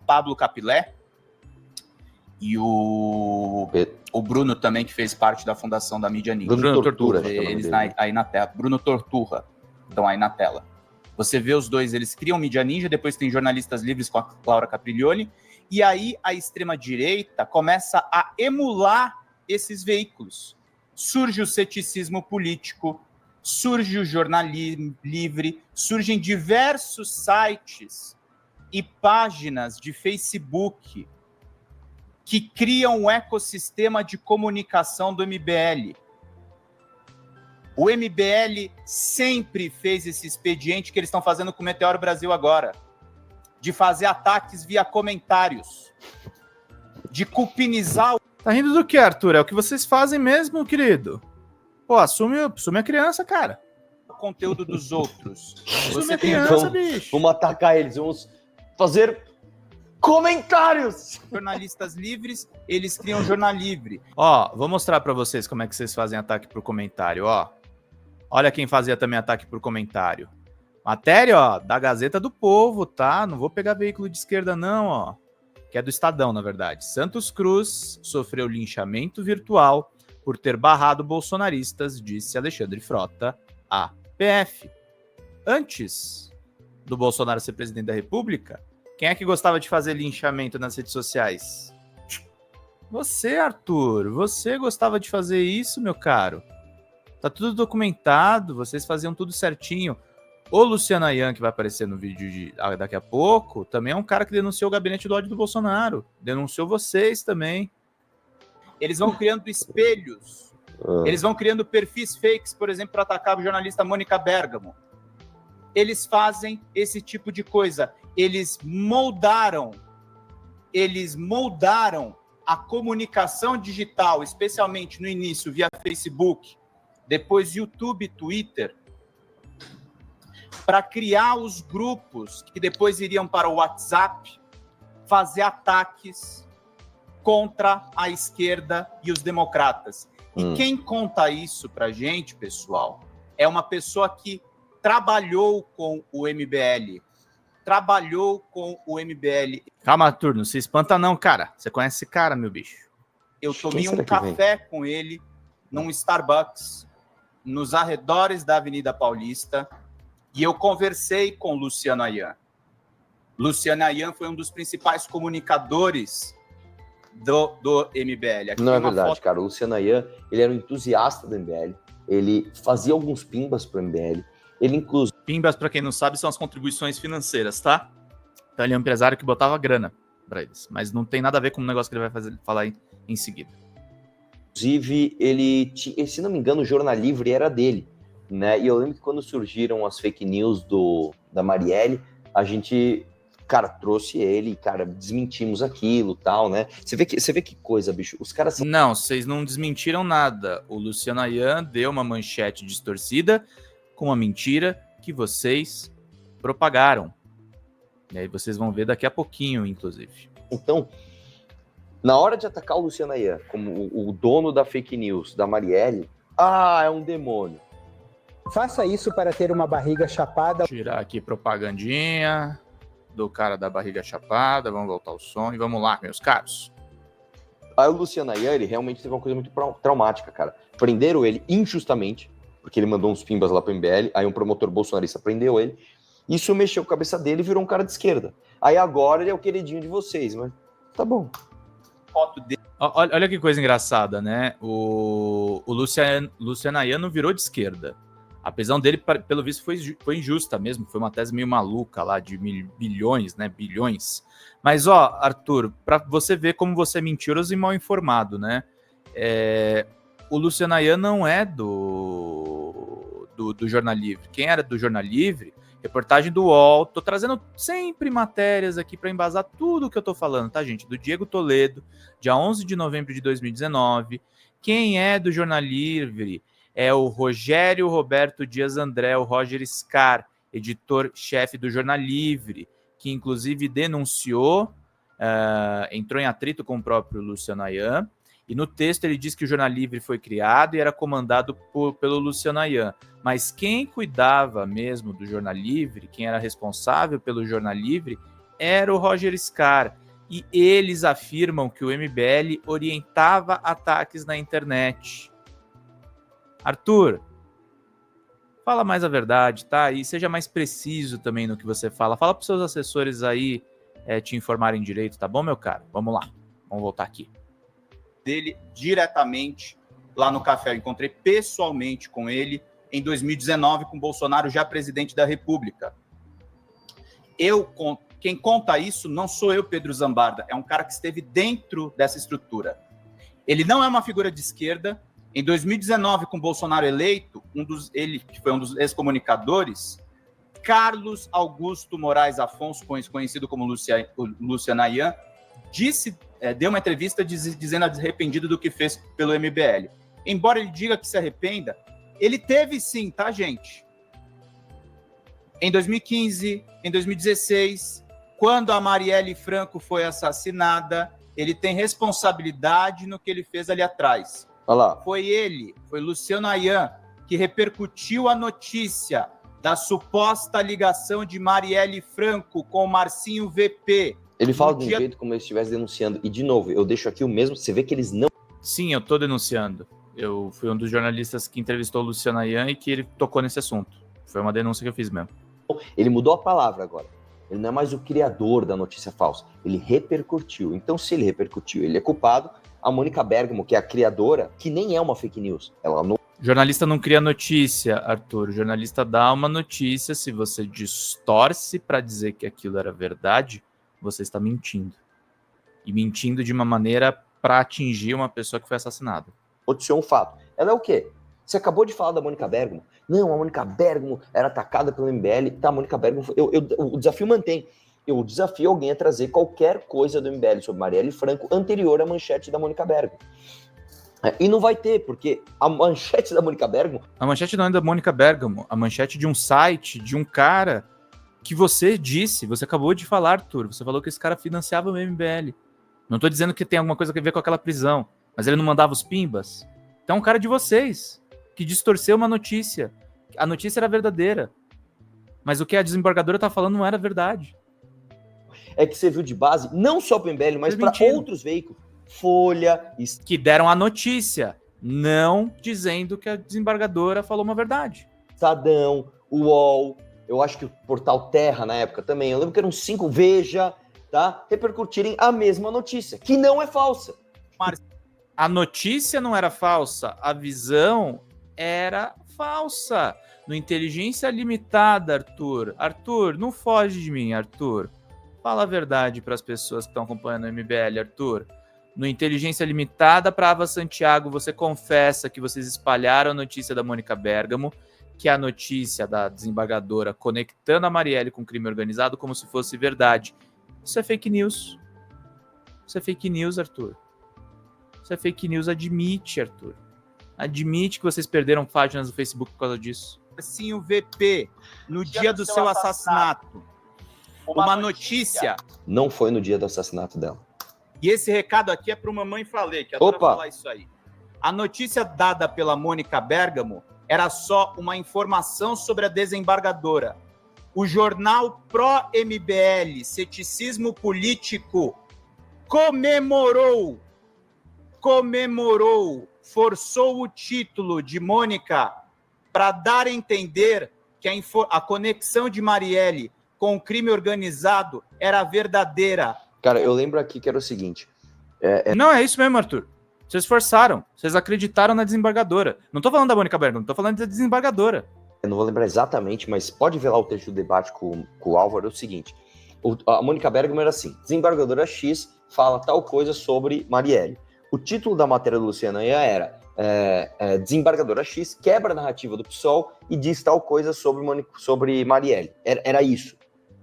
Pablo Capilé. E o Bruno também, que fez parte da fundação da Mídia Ninja. Bruno Tortura. Eles aí na tela. Bruno Torturra estão aí na tela. Você vê os dois, eles criam Mídia Ninja, depois tem Jornalistas Livres com a Laura Capriglione, e aí a extrema-direita começa a emular esses veículos. Surge o ceticismo político, surge o jornalismo livre, surgem diversos sites e páginas de Facebook que criam um ecossistema de comunicação do MBL. O MBL sempre fez esse expediente que eles estão fazendo com o Meteoro Brasil agora, de fazer ataques via comentários, de cupinizar o... Tá rindo do que, Arthur? É o que vocês fazem mesmo, querido? Pô, assume a criança, cara. conteúdo dos outros. Assume a criança, bicho. Vamos atacar eles, vamos fazer comentários. Jornalistas livres, eles criam jornal livre. Ó, vou mostrar pra vocês como é que vocês fazem ataque por comentário, ó. Olha quem fazia também ataque por comentário. Matéria, ó, da Gazeta do Povo, tá? Não vou pegar veículo de esquerda não, ó. Que é do Estadão, na verdade. Santos Cruz sofreu linchamento virtual por ter barrado bolsonaristas, disse Alexandre Frota, à PF. Antes do Bolsonaro ser presidente da República, quem é que gostava de fazer linchamento nas redes sociais? Você, Arthur. Você gostava de fazer isso, meu caro. Tá tudo documentado, vocês faziam tudo certinho. O Luciano Ayan, que vai aparecer no vídeo daqui a pouco, também é um cara que denunciou o gabinete do ódio do Bolsonaro. Denunciou vocês também. Eles vão criando espelhos. Eles vão criando perfis fakes, por exemplo, para atacar a jornalista Mônica Bergamo. Eles fazem esse tipo de coisa. Eles moldaram a comunicação digital, especialmente no início via Facebook, depois YouTube e Twitter, para criar os grupos que depois iriam para o WhatsApp, fazer ataques contra a esquerda e os democratas. E quem conta isso pra gente, pessoal, é uma pessoa que trabalhou com o MBL. Calma, Arthur, não se espanta não, cara. Você conhece esse cara, meu bicho? Eu tomei um café com ele num Starbucks, nos arredores da Avenida Paulista, e eu conversei com Luciano Ayan. Luciano Ayan foi um dos principais comunicadores do MBL. Aqui não é verdade, cara. O Luciano Ayan, ele era um entusiasta do MBL. Ele fazia alguns pimbas pro MBL. Ele, inclusive... Pimbas, para quem não sabe, são as contribuições financeiras, tá? Então ele é um empresário que botava grana para eles. Mas não tem nada a ver com o negócio que ele vai falar em seguida. Inclusive, ele, se não me engano, o Jornal Livre era dele, né? E eu lembro que quando surgiram as fake news da Marielle, a gente, cara, trouxe ele, cara, desmentimos aquilo, tal, né? Você vê que coisa, bicho. Os caras são... Não, vocês não desmentiram nada. O Luciano Ayan deu uma manchete distorcida com uma mentira que vocês propagaram. E aí vocês vão ver daqui a pouquinho, inclusive. Então, na hora de atacar o Luciano Ayan como o dono da fake news, da Marielle, é um demônio. Faça isso para ter uma barriga chapada. Tirar aqui propagandinha do cara da barriga chapada. Vamos voltar ao som e vamos lá, meus caros. Aí o Luciano Ayan, ele realmente teve uma coisa muito traumática, cara. Prenderam ele injustamente, porque ele mandou uns pimbas lá pro MBL, aí um promotor bolsonarista prendeu ele. Isso mexeu com a cabeça dele e virou um cara de esquerda. Aí agora ele é o queridinho de vocês, mas tá bom. Olha que coisa engraçada, né? O Luciano Ayan não virou de esquerda. A prisão dele, pelo visto, foi injusta mesmo. Foi uma tese meio maluca lá, de bilhões, né? Bilhões. Mas, ó, Arthur, pra você ver como você é mentiroso e mal informado, né? O Luciano Ayan não é do Jornal Livre. Quem era do Jornal Livre... Reportagem do UOL, tô trazendo sempre matérias aqui para embasar tudo o que eu tô falando, tá, gente? Do Diego Toledo, dia 11 de novembro de 2019. Quem é do Jornal Livre é o Rogério Roberto Dias André, o Roger Scar, editor-chefe do Jornal Livre, que inclusive denunciou, entrou em atrito com o próprio Luciano Ayan, e no texto ele diz que o Jornal Livre foi criado e era comandado pelo Luciano Ayan. Mas quem cuidava mesmo do Jornal Livre, quem era responsável pelo Jornal Livre, era o Roger Scar. e eles afirmam que o MBL orientava ataques na internet. Arthur, fala mais a verdade, tá? E seja mais preciso também no que você fala. Fala para os seus assessores aí te informarem direito, tá bom, meu caro? Vamos lá, vamos voltar aqui. Dele diretamente lá no café. Eu encontrei pessoalmente com ele em 2019, com Bolsonaro já presidente da República. Quem conta isso não sou eu, Pedro Zambarda, é um cara que esteve dentro dessa estrutura. Ele não é uma figura de esquerda. Em 2019, com Bolsonaro eleito, ele que foi um dos ex-comunicadores, Carlos Augusto Moraes Afonso, conhecido como Luciano Ayan, deu uma entrevista dizendo arrependido do que fez pelo MBL. Embora ele diga que se arrependa, ele teve sim, tá, gente? Em 2015, em 2016, quando a Marielle Franco foi assassinada, ele tem responsabilidade no que ele fez ali atrás. Olha lá. Foi Luciano Ayan, que repercutiu a notícia da suposta ligação de Marielle Franco com Marcinho VP. Ele fala de um jeito como se ele estivesse denunciando. E, de novo, eu deixo aqui o mesmo, você vê que eles não... Sim, eu tô denunciando. Eu fui um dos jornalistas que entrevistou o Luciano Ayan e que ele tocou nesse assunto. Foi uma denúncia que eu fiz mesmo. Ele mudou a palavra agora. Ele não é mais o criador da notícia falsa. Ele repercutiu. Então, se ele repercutiu, ele é culpado. A Mônica Bergamo, que é a criadora, que nem é uma fake news. Ela não... Jornalista não cria notícia, Arthur. O jornalista dá uma notícia. Se você distorce para dizer que aquilo era verdade, você está mentindo. E mentindo de uma maneira para atingir uma pessoa que foi assassinada. Noticiou um fato. Ela é o quê? Você acabou de falar da Mônica Bergamo. Não, a Mônica Bergamo era atacada pelo MBL. Tá, a Mônica Bergamo... o desafio mantém. Eu desafio alguém a trazer qualquer coisa do MBL sobre Marielle Franco anterior à manchete da Mônica Bergamo. E não vai ter, porque a manchete da Mônica Bergamo... A manchete não é da Mônica Bergamo. A manchete de um site, de um cara que você disse, você acabou de falar, Arthur. Você falou que esse cara financiava o MBL. Não tô dizendo que tem alguma coisa a ver com aquela prisão, mas ele não mandava os pimbas. Então é um cara de vocês, que distorceu uma notícia. A notícia era verdadeira. Mas o que a desembargadora tá falando não era verdade. É que serviu de base, não só para o MBL, mas para outros veículos. Folha... Que deram a notícia, não dizendo que a desembargadora falou uma verdade. Estadão, UOL, eu acho que o portal Terra na época também, eu lembro que eram 5, Veja, tá? Repercutirem a mesma notícia, que não é falsa. A notícia não era falsa, a visão era falsa. No Inteligência Limitada, Arthur. Arthur, não foge de mim, Arthur. Fala a verdade para as pessoas que estão acompanhando o MBL, Arthur. No Inteligência Limitada, para Ava Santiago, você confessa que vocês espalharam a notícia da Mônica Bergamo, que é a notícia da desembargadora conectando a Marielle com crime organizado como se fosse verdade. Isso é fake news. Isso é fake news, Arthur. Isso é fake news, admite, Arthur. Admite que vocês perderam páginas do Facebook por causa disso. Sim, o VP, no dia do seu assassinato. Uma notícia. Não foi no dia do assassinato dela. E esse recado aqui é para uma mãe falei, que adora falar isso aí. A notícia dada pela Mônica Bergamo era só uma informação sobre a desembargadora. O jornal pró-MBL, Ceticismo Político, comemorou, forçou o título de Mônica para dar a entender que a conexão de Marielle com o crime organizado era verdadeira. Cara, eu lembro aqui que era o seguinte... Não, é isso mesmo, Arthur. Vocês forçaram, vocês acreditaram na desembargadora. Não tô falando da Mônica Bergamo, tô falando da desembargadora. Eu não vou lembrar exatamente, mas pode ver lá o texto do debate com o Álvaro, é o seguinte. A Mônica Bergamo era assim, desembargadora X fala tal coisa sobre Marielle. O título da matéria do Luciano Ayan era desembargadora X quebra a narrativa do PSOL e diz tal coisa sobre Marielle. Era isso.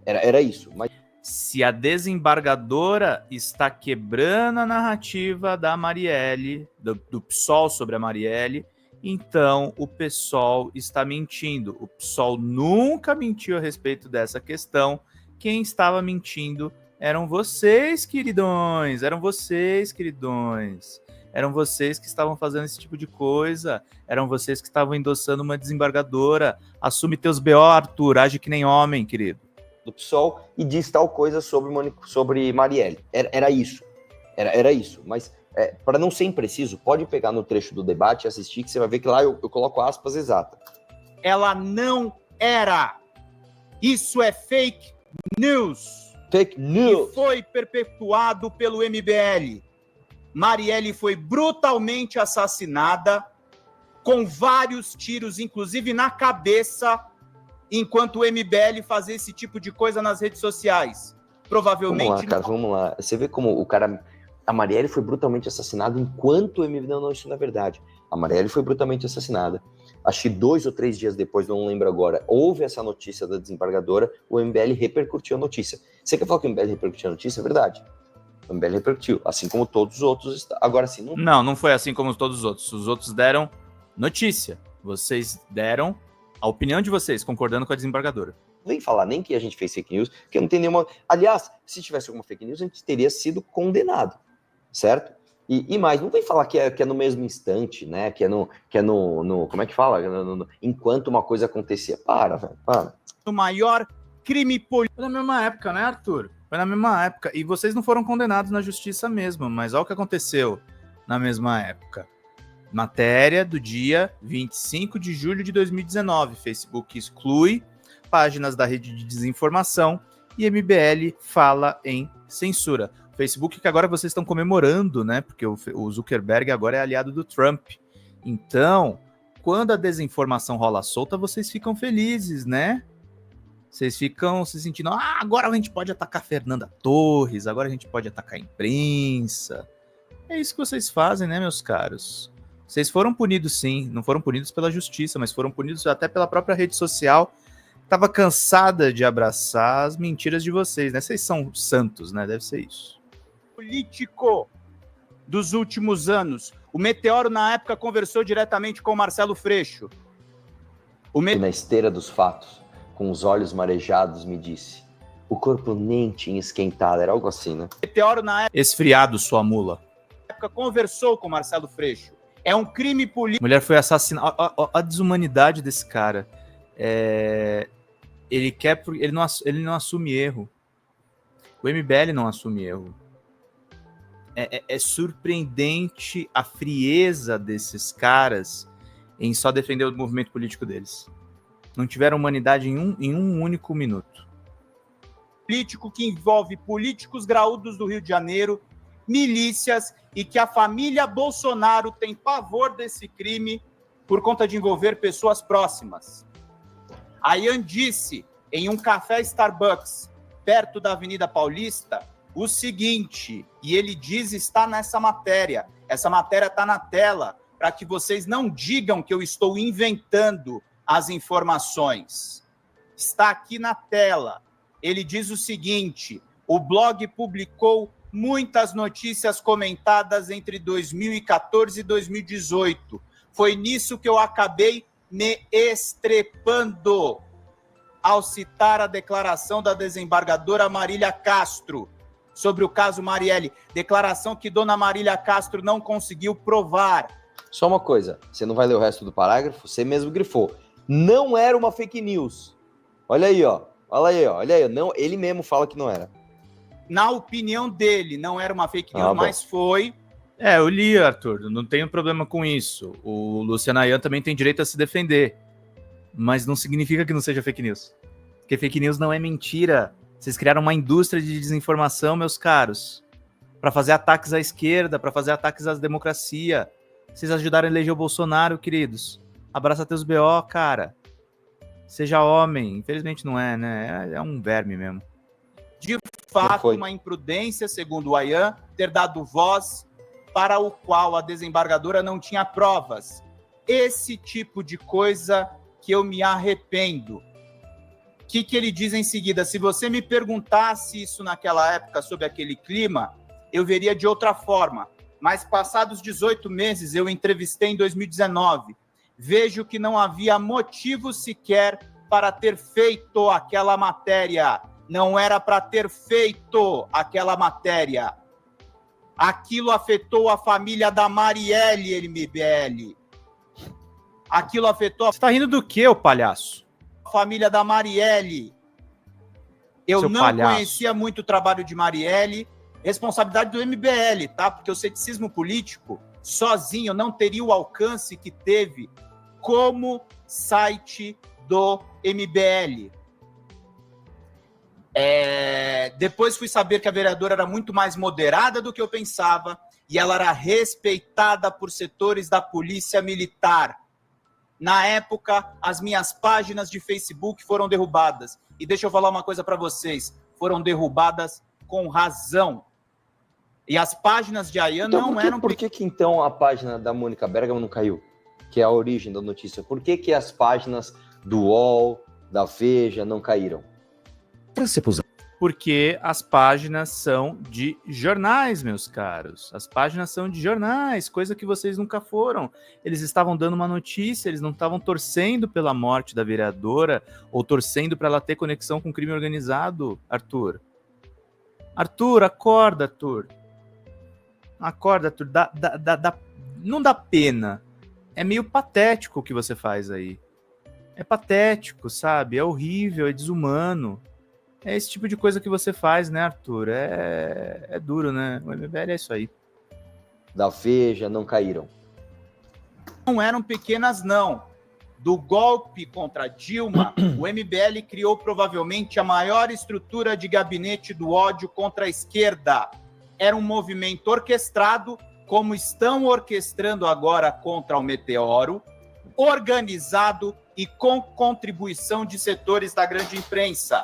Era isso. Mas... Se a desembargadora está quebrando a narrativa da Marielle, do PSOL sobre a Marielle, então o PSOL está mentindo. O PSOL nunca mentiu a respeito dessa questão. Quem estava mentindo eram vocês, queridões. Eram vocês, queridões. Eram vocês que estavam fazendo esse tipo de coisa. Eram vocês que estavam endossando uma desembargadora. Assume teus BO, Arthur. Age que nem homem, querido. do PSOL e diz tal coisa sobre Marielle. Era isso. Era isso. Mas, para não ser impreciso, pode pegar no trecho do debate e assistir, que você vai ver que lá eu coloco aspas exatas. Ela não era. Isso é fake news. Fake news. Que foi perpetuado pelo MBL. Marielle foi brutalmente assassinada, com vários tiros, inclusive na cabeça, enquanto o MBL fazia esse tipo de coisa nas redes sociais. Provavelmente... Vamos lá, cara, vamos lá. Você vê como a Marielle foi brutalmente assassinada enquanto o MBL... Não, isso não é verdade. A Marielle foi brutalmente assassinada. Acho que 2 ou 3 dias depois, não lembro agora, houve essa notícia da desembargadora, o MBL repercutiu a notícia. Você quer falar que o MBL repercutiu a notícia? É verdade. O MBL repercutiu, assim como todos os outros. Agora sim, não foi assim como todos os outros. Os outros deram notícia. Vocês deram a opinião de vocês, concordando com a desembargadora. Não vem falar nem que a gente fez fake news, que não tem nenhuma... Aliás, se tivesse alguma fake news, a gente teria sido condenado, certo? E mais, não vem falar que é no mesmo instante, né? Que é no como é que fala? Enquanto uma coisa acontecia. Velho, para. O maior crime político. Foi na mesma época, né, Arthur? Foi na mesma época. E vocês não foram condenados na justiça mesmo, mas olha o que aconteceu na mesma época. Matéria do dia 25 de julho de 2019. Facebook exclui páginas da rede de desinformação e MBL fala em censura. Facebook que agora vocês estão comemorando, né? Porque o Zuckerberg agora é aliado do Trump. Então, quando a desinformação rola solta, vocês ficam felizes, né? Vocês ficam se sentindo, agora a gente pode atacar Fernanda Torres, agora a gente pode atacar a imprensa. É isso que vocês fazem, né, meus caros? Vocês foram punidos, sim. Não foram punidos pela justiça, mas foram punidos até pela própria rede social. Tava cansada de abraçar as mentiras de vocês, né? Vocês são santos, né? Deve ser isso. Político dos últimos anos. O Meteoro, na época, conversou diretamente com o Marcelo Freixo. E na esteira dos fatos, com os olhos marejados, me disse: o corpo nem tinha esquentado, era algo assim, né? Meteoro, na época... Esfriado, sua mula. Na época, conversou com o Marcelo Freixo. É um crime político. A mulher foi assassinada. A desumanidade desse cara. Ele não assume erro. O MBL não assume erro. É surpreendente a frieza desses caras em só defender o movimento político deles. Não tiveram humanidade em um único minuto. Político que envolve políticos graúdos do Rio de Janeiro, milícias, e que a família Bolsonaro tem pavor desse crime por conta de envolver pessoas próximas. A Ian disse em um café Starbucks, perto da Avenida Paulista, o seguinte, e ele diz está nessa matéria. Essa matéria está na tela, para que vocês não digam que eu estou inventando as informações. Está aqui na tela. Ele diz o seguinte: o blog publicou muitas notícias comentadas entre 2014 e 2018. Foi nisso que eu acabei me estrepando ao citar a declaração da desembargadora Marília Castro sobre o caso Marielle, declaração que dona Marília Castro não conseguiu provar. Só uma coisa, você não vai ler o resto do parágrafo? Você mesmo grifou. Não era uma fake news. Olha aí, ó. Olha aí. Não, ele mesmo fala que não era. Na opinião dele, não era uma fake news, mas foi. Eu li, Arthur, não tenho problema com isso. O Luciano Ayan também tem direito a se defender. Mas não significa que não seja fake news. Porque fake news não é mentira. Vocês criaram uma indústria de desinformação, meus caros, para fazer ataques à esquerda, para fazer ataques à democracia. Vocês ajudaram a eleger o Bolsonaro, queridos. Abraça teus BO, cara. Seja homem. Infelizmente não é, né? É um verme mesmo. De fato, uma imprudência, segundo o Ayan, ter dado voz para o qual a desembargadora não tinha provas. Esse tipo de coisa que eu me arrependo. O que ele diz em seguida? Se você me perguntasse isso naquela época, sobre aquele clima, eu veria de outra forma. Mas passados 18 meses, eu entrevistei em 2019. Vejo que não havia motivo sequer para ter feito aquela matéria. Não era para ter feito aquela matéria. Aquilo afetou a família da Marielle, MBL. Aquilo afetou... Você tá rindo do quê, ô palhaço? Família da Marielle. Eu Seu não palhaço. conhecia muito o trabalho de Marielle, responsabilidade do MBL, tá? Porque o ceticismo político sozinho não teria o alcance que teve como site do MBL. Depois fui saber que a vereadora era muito mais moderada do que eu pensava e ela era respeitada por setores da polícia militar. Na época, as minhas páginas de Facebook foram derrubadas. E deixa eu falar uma coisa para vocês, foram derrubadas com razão. E as páginas de Ayan Então, não eram... por que então a página da Mônica Bergamo não caiu? Que é a origem da notícia. Por que as páginas do UOL, da Veja não caíram? Porque as páginas são de jornais, meus caros. As páginas são de jornais, coisa que vocês nunca foram. Eles estavam dando uma notícia, eles não estavam torcendo pela morte da vereadora ou torcendo para ela ter conexão com o crime organizado, Arthur. Arthur, acorda, Arthur. Acorda, Arthur. Não dá pena. É meio patético o que você faz aí. É patético, sabe? É horrível, é desumano. É esse tipo de coisa que você faz, né, Arthur? É duro, né? O MBL é isso aí. Da Veja não caíram. Não eram pequenas, não. Do golpe contra Dilma, o MBL criou provavelmente a maior estrutura de gabinete do ódio contra a esquerda. Era um movimento orquestrado, como estão orquestrando agora contra o Meteoro, organizado e com contribuição de setores da grande imprensa.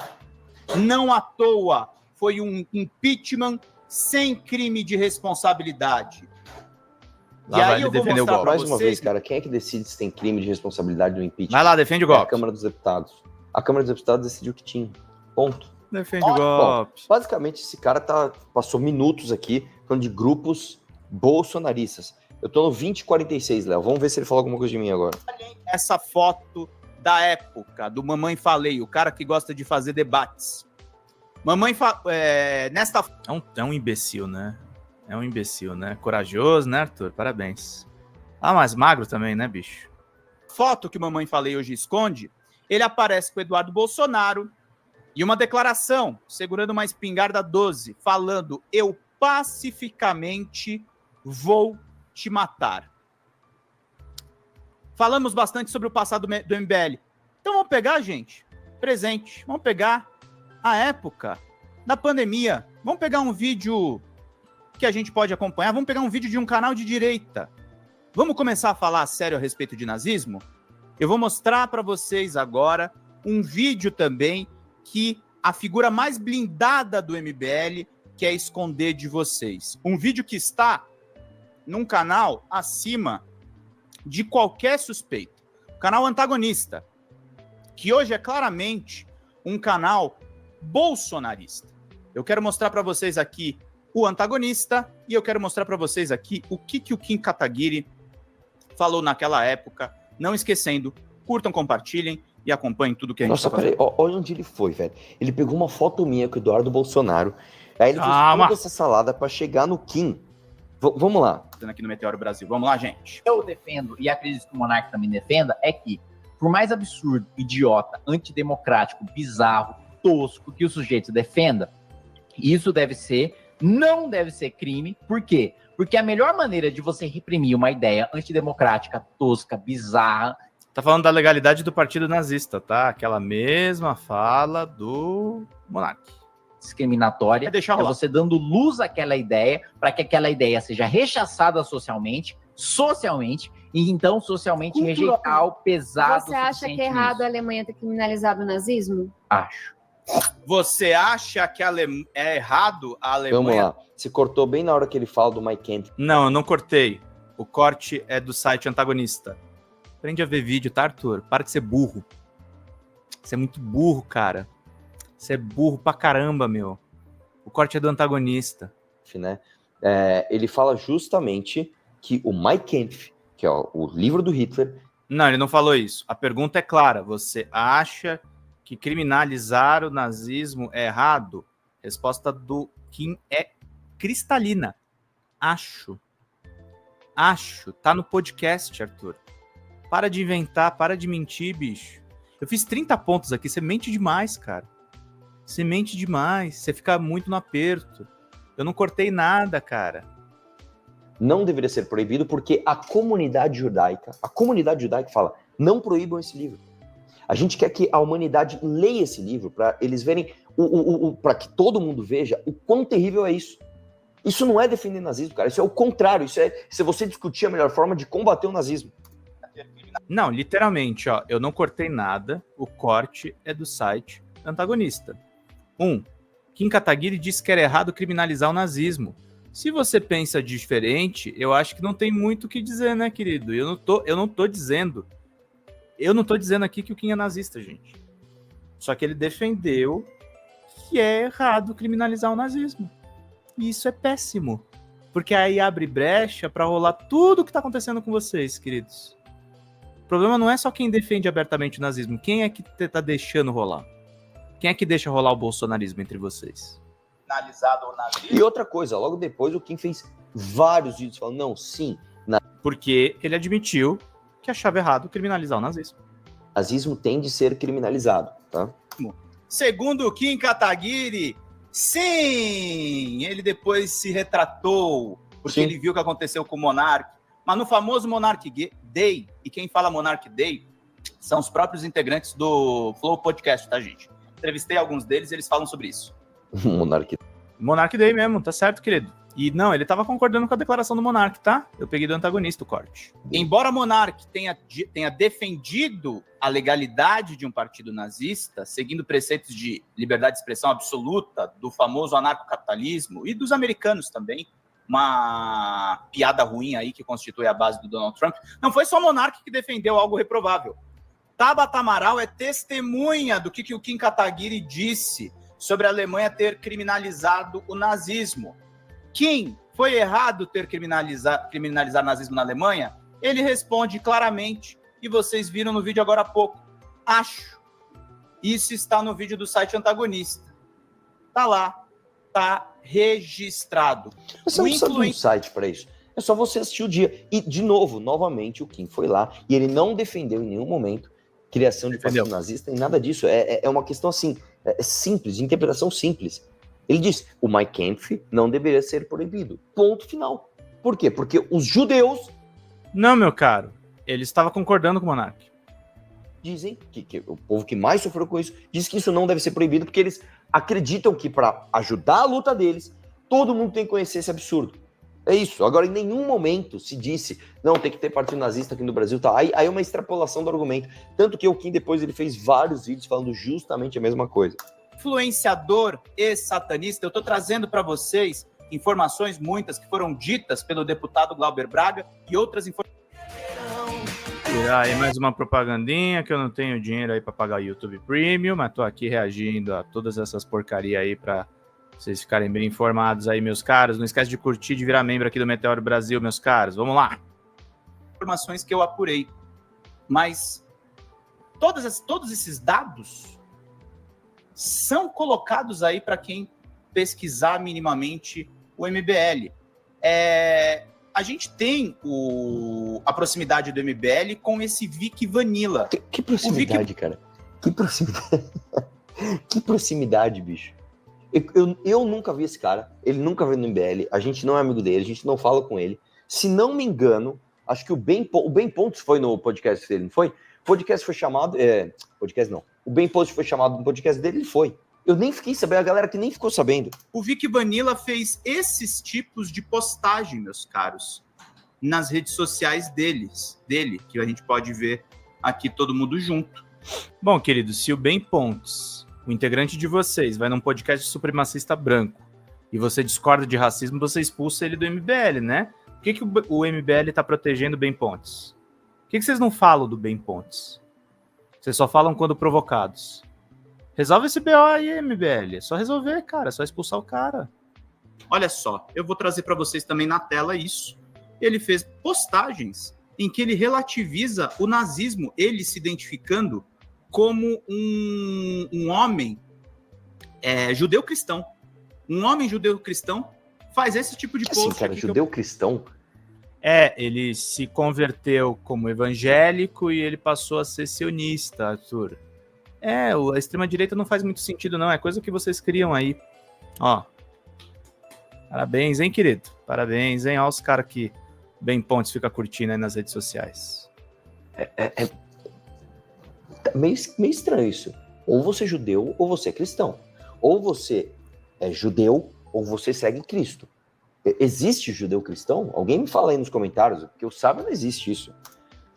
Não à toa foi um impeachment sem crime de responsabilidade. Lá e vai aí ele eu vou defender o mostrar golpe. para Mais uma vocês... vez, cara, quem é que decide se tem crime de responsabilidade no impeachment? Vai lá, defende o É a golpe. Câmara dos Deputados. A Câmara dos Deputados decidiu que tinha. Ponto. Defende o golpe. Bom, basicamente, esse cara passou minutos aqui falando de grupos bolsonaristas. Eu tô no 2046, Léo. Vamos ver se ele falou alguma coisa de mim agora. Essa foto da época, do Mamãe Falei, o cara que gosta de fazer debates. Nesta... É um imbecil, né? É um imbecil, né? Corajoso, né, Arthur? Parabéns. Ah, mas magro também, né, bicho? foto que o Mamãe Falei hoje esconde, ele aparece com o Eduardo Bolsonaro e uma declaração, segurando uma espingarda 12, falando: eu pacificamente vou te matar. Falamos bastante sobre o passado do MBL. Então vamos pegar, gente, presente. Vamos pegar a época da pandemia. Vamos pegar um vídeo que a gente pode acompanhar. Vamos pegar um vídeo de um canal de direita. Vamos começar a falar sério a respeito de nazismo? Eu vou mostrar para vocês agora um vídeo também que a figura mais blindada do MBL quer esconder de vocês. Um vídeo que está num canal acima de qualquer suspeito. O canal Antagonista, que hoje é claramente um canal bolsonarista. Eu quero mostrar para vocês aqui o Antagonista e eu quero mostrar para vocês aqui o que o Kim Kataguiri falou naquela época. Não esquecendo, curtam, compartilhem e acompanhem tudo que a gente Nossa, tá fazendo. peraí, olha onde ele foi, velho. Ele pegou uma foto minha com o Eduardo Bolsonaro, aí ele fez toda essa salada pra chegar no Kim. Vamos lá. Aqui no Meteoro Brasil. Vamos lá, gente. Eu defendo, e acredito que o Monark também defenda, é que, por mais absurdo, idiota, antidemocrático, bizarro, tosco que o sujeito defenda, isso não deve ser crime. Por quê? Porque a melhor maneira de você reprimir uma ideia antidemocrática, tosca, bizarra... Tá falando da legalidade do partido nazista, tá? Aquela mesma fala do Monark. Discriminatória, Deixar rolar. você dando luz àquela ideia, para que aquela ideia seja rechaçada socialmente, e então socialmente rejeitar o pesado. Você acha que é errado a Alemanha ter criminalizado o nazismo? Acho. Você acha que é errado a Alemanha... Vamos lá. Você cortou bem na hora que ele fala do Mike Kemp. Não, eu não cortei. O corte é do site Antagonista. Aprende a ver vídeo, tá, Arthur? Para de ser burro. Você é muito burro, cara. Você é burro pra caramba, meu. O corte é do Antagonista. Né? Ele fala justamente que o Mike Kempf, que é o livro do Hitler... Não, ele não falou isso. A pergunta é clara. Você acha que criminalizar o nazismo é errado? Resposta do Kim é cristalina. Acho. Tá no podcast, Arthur. Para de inventar, para de mentir, bicho. Eu fiz 30 pontos aqui, você mente demais, cara. Você mente demais, você fica muito no aperto. Eu não cortei nada, cara. Não deveria ser proibido porque a comunidade judaica fala, não proíbam esse livro. A gente quer que a humanidade leia esse livro para eles verem, para que todo mundo veja o quão terrível é isso. Isso não é defender nazismo, cara. Isso é o contrário. Isso é se você discutir a melhor forma de combater o nazismo. Não, literalmente, ó, eu não cortei nada. O corte é do site antagonista. Kim Kataguiri disse que era errado criminalizar o nazismo. Se você pensa diferente, eu acho que não tem muito o que dizer, né, querido? Eu não tô dizendo aqui que o Kim é nazista, gente. Só que ele defendeu que é errado criminalizar o nazismo. E isso é péssimo. Porque aí abre brecha pra rolar tudo o que tá acontecendo com vocês, queridos. O problema não é só quem defende abertamente o nazismo. Quem é que tá deixando rolar? Quem é que deixa rolar o bolsonarismo entre vocês? Finalizado o nazismo. E outra coisa, logo depois o Kim fez vários vídeos falando, não, sim, Porque ele admitiu que achava errado criminalizar o nazismo. nazismo tem de ser criminalizado, tá? Segundo o Kim Kataguiri, sim! Ele depois se retratou, porque Sim. ele viu o que aconteceu com o Monark. Mas no famoso Monark Day, e quem fala Monark Day são os próprios integrantes do Flow Podcast, tá, gente? Entrevistei alguns deles e eles falam sobre isso. Monarquia. Monark Day mesmo, tá certo, querido. E não, ele tava concordando com a declaração do Monark, tá? Eu peguei do antagonista o corte. Embora Monark tenha defendido a legalidade de um partido nazista, seguindo preceitos de liberdade de expressão absoluta, do famoso anarcocapitalismo e dos americanos também, uma piada ruim aí que constitui a base do Donald Trump, não foi só Monark que defendeu algo reprovável. Tabata Amaral é testemunha do que o Kim Kataguiri disse sobre a Alemanha ter criminalizado o nazismo. Kim, foi errado ter criminalizar nazismo na Alemanha? Ele responde claramente, e vocês viram no vídeo agora há pouco. Acho. Isso está no vídeo do site antagonista. Tá lá. Tá registrado. Você não precisa de um site para isso. É só você assistir o dia. E, de novo, novamente, o Kim foi lá e ele não defendeu em nenhum momento criação de partido nazista nem nada disso. É uma questão assim, simples, de interpretação simples. Ele disse, o Mein Kampf não deveria ser proibido. Ponto final. Por quê? Porque os judeus... Não, meu caro. Ele estava concordando com o Monark. Dizem que o povo que mais sofreu com isso diz que isso não deve ser proibido porque eles acreditam que para ajudar a luta deles, todo mundo tem que conhecer esse absurdo. É isso. Agora, em nenhum momento se disse, não, tem que ter partido nazista aqui no Brasil. Tá? Aí é uma extrapolação do argumento. Tanto que o Kim depois ele fez vários vídeos falando justamente a mesma coisa. Influenciador e satanista, eu estou trazendo para vocês informações muitas que foram ditas pelo deputado Glauber Braga e outras informações. Aí mais uma propagandinha, que eu não tenho dinheiro aí para pagar o YouTube Premium, mas tô aqui reagindo a todas essas porcaria aí para vocês ficarem bem informados aí, meus caros. Não esquece de curtir, de virar membro aqui do Meteoro Brasil, meus caros. Vamos lá. Informações que eu apurei. Mas todos esses dados são colocados aí para quem pesquisar minimamente o MBL. A gente tem a proximidade do MBL com esse Vic Vanilla. Que proximidade, cara? Que proximidade? Que proximidade, bicho. Eu nunca vi esse cara, ele nunca veio no MBL, a gente não é amigo dele, a gente não fala com ele. Se não me engano, acho que o Ben Pontes foi no podcast dele, não foi? O podcast foi chamado... podcast não. O Ben Pontes foi chamado no podcast dele, ele foi. Eu nem fiquei sabendo, a galera que nem ficou sabendo. O Vic Vanilla fez esses tipos de postagem, meus caros, nas redes sociais dele, que a gente pode ver aqui todo mundo junto. Bom, querido, se o Ben Pontes, o integrante de vocês, vai num podcast supremacista branco e você discorda de racismo, você expulsa ele do MBL, né? Por que o MBL tá protegendo o Ben Pontes? Por que vocês não falam do Ben Pontes? Vocês só falam quando provocados. Resolve esse BO aí, MBL. É só resolver, cara. É só expulsar o cara. Olha só, eu vou trazer para vocês também na tela isso. Ele fez postagens em que ele relativiza o nazismo, ele se identificando como um homem judeu-cristão. Um homem judeu-cristão faz esse tipo de post. Assim, cara, judeu-cristão? Ele se converteu como evangélico e ele passou a ser sionista, Arthur. A extrema-direita não faz muito sentido, não. É coisa que vocês criam aí. Ó. Parabéns, hein, querido? Parabéns, hein? Olha os caras que bem pontos fica curtindo aí nas redes sociais. Meio estranho isso. Ou você é judeu, ou você é cristão. Ou você é judeu, ou você segue Cristo. Existe judeu cristão? Alguém me fala aí nos comentários, porque eu saiba não existe isso.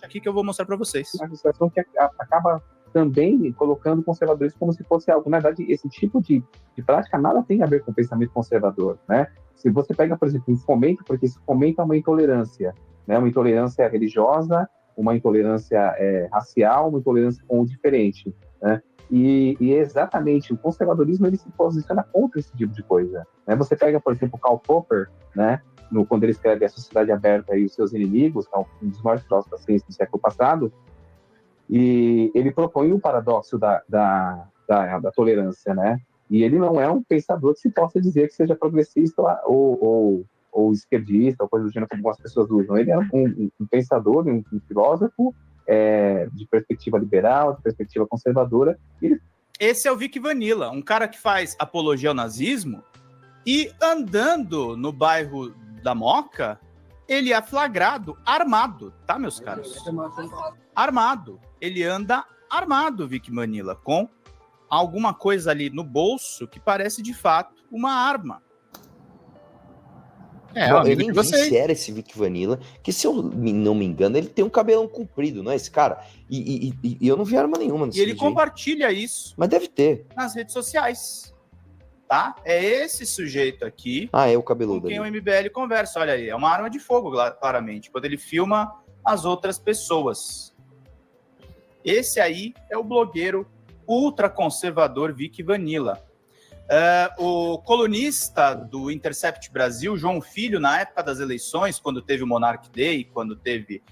Aqui que eu vou mostrar para vocês. Uma situação que acaba também colocando conservadores como se fosse algo. Na verdade, esse tipo de prática nada tem a ver com o pensamento conservador, né? Se você pega, por exemplo, um fomento, porque isso fomenta uma intolerância, né? Uma intolerância religiosa, uma intolerância racial, uma intolerância com o diferente, né? E exatamente, o conservadorismo ele se posiciona contra esse tipo de coisa, né? Você pega, por exemplo, Karl Popper, né? Quando ele escreve A Sociedade Aberta e os Seus Inimigos, que é um dos maiores filósofos da ciência do século passado, e ele propõe o paradoxo da tolerância, né? E ele não é um pensador que se possa dizer que seja progressista ou esquerdista, ou coisa do gênero, como algumas pessoas usam. Ele é um pensador, um filósofo de perspectiva liberal, de perspectiva conservadora. Esse é o Vic Vanilla, um cara que faz apologia ao nazismo e andando no bairro da Moca, ele é flagrado armado, tá, meus caros? Armado. Ele anda armado, Vic Vanilla, com alguma coisa ali no bolso que parece de fato uma arma. Eu nem vi se era esse Vic Vanilla, que se eu não me engano, ele tem um cabelão comprido, não é esse cara? E eu não vi arma nenhuma nesse vídeo. E ele vídeo compartilha isso. Mas deve ter. Nas redes sociais. Tá? É esse sujeito aqui. É o cabeludo. Com quem o MBL conversa. Olha aí, é uma arma de fogo, claramente, quando ele filma as outras pessoas. Esse aí é o blogueiro ultraconservador Vic Vanilla. O colunista do Intercept Brasil, João Filho, na época das eleições, quando teve o Monarch Day, quando teve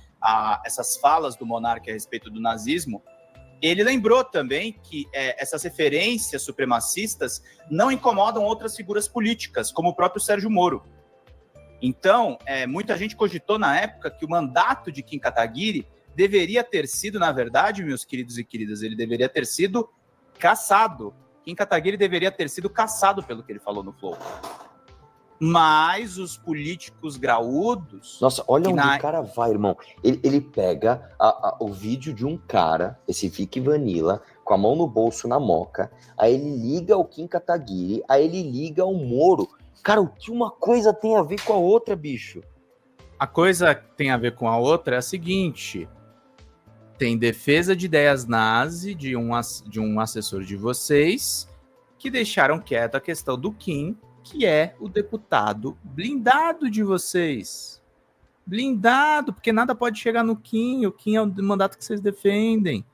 essas falas do Monarch a respeito do nazismo, ele lembrou também que essas referências supremacistas não incomodam outras figuras políticas, como o próprio Sérgio Moro. Então, muita gente cogitou na época que o mandato de Kim Kataguiri deveria ter sido, na verdade, meus queridos e queridas, ele deveria ter sido cassado. Kim Kataguiri deveria ter sido cassado pelo que ele falou no Flow. Mas os políticos graúdos... Nossa, olha onde o cara vai, irmão. Ele pega o vídeo de um cara, esse Vic Vanilla, com a mão no bolso na Moca, aí ele liga o Kim Kataguiri, aí ele liga o Moro. Cara, o que uma coisa tem a ver com a outra, bicho? A coisa que tem a ver com a outra é a seguinte... Tem defesa de ideias nazi de um assessor de vocês que deixaram quieto a questão do Kim, que é o deputado blindado de vocês. Blindado, porque nada pode chegar no Kim. O Kim é o mandato que vocês defendem.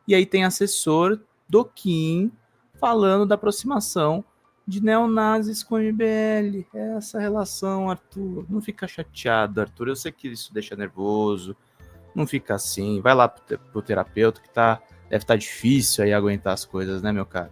E aí tem assessor do Kim falando da aproximação de neonazis com o MBL. É essa relação, Arthur. Não fica chateado, Arthur. Eu sei que isso deixa nervoso. Não fica assim, vai lá pro terapeuta que deve estar difícil aí aguentar as coisas, né, meu cara?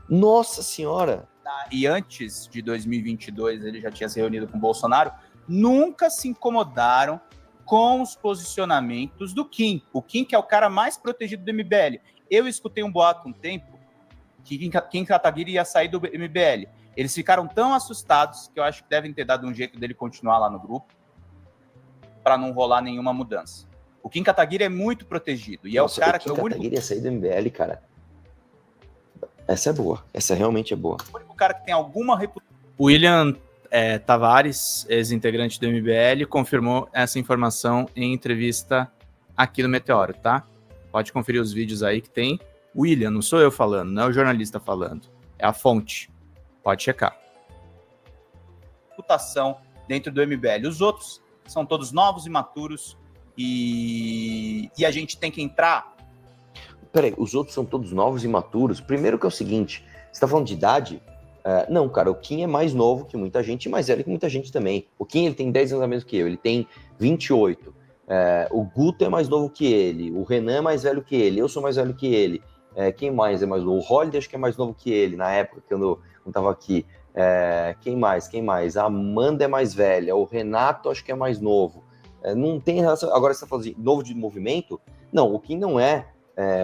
Nossa senhora! E antes de 2022 ele já tinha se reunido com o Bolsonaro, nunca se incomodaram com os posicionamentos do Kim. O Kim que é o cara mais protegido do MBL. Eu escutei um boato um tempo que Kim Kataguiri ia sair do MBL. Eles ficaram tão assustados que eu acho que devem ter dado um jeito dele continuar lá no grupo, para não rolar nenhuma mudança. O Kim Kataguiri é muito protegido. E Nossa, é o cara que é o único... O Kim Kataguiri ia sair do MBL, cara. Essa é boa. Essa realmente é boa. O único cara que tem alguma reputação... William Tavares, ex-integrante do MBL, confirmou essa informação em entrevista aqui no Meteoro, tá? Pode conferir os vídeos aí que tem. William, não sou eu falando, não é o jornalista falando. É a fonte. Pode checar. Reputação dentro do MBL. Os outros são todos novos e maturos e a gente tem que entrar... Peraí, os outros são todos novos e maturos? Primeiro que é o seguinte, você tá falando de idade? Não, cara, o Kim é mais novo que muita gente e mais velho que muita gente também. O Kim, ele tem 10 anos a menos que eu, ele tem 28. O Guto é mais novo que ele, o Renan é mais velho que ele, eu sou mais velho que ele. Quem mais é mais novo? O Holiday acho que é mais novo que ele, na época que eu não tava aqui. Quem mais? A Amanda é mais velha, o Renato acho que é mais novo. Não tem relação. Agora você tá falando de novo de movimento? Não, o Kim não é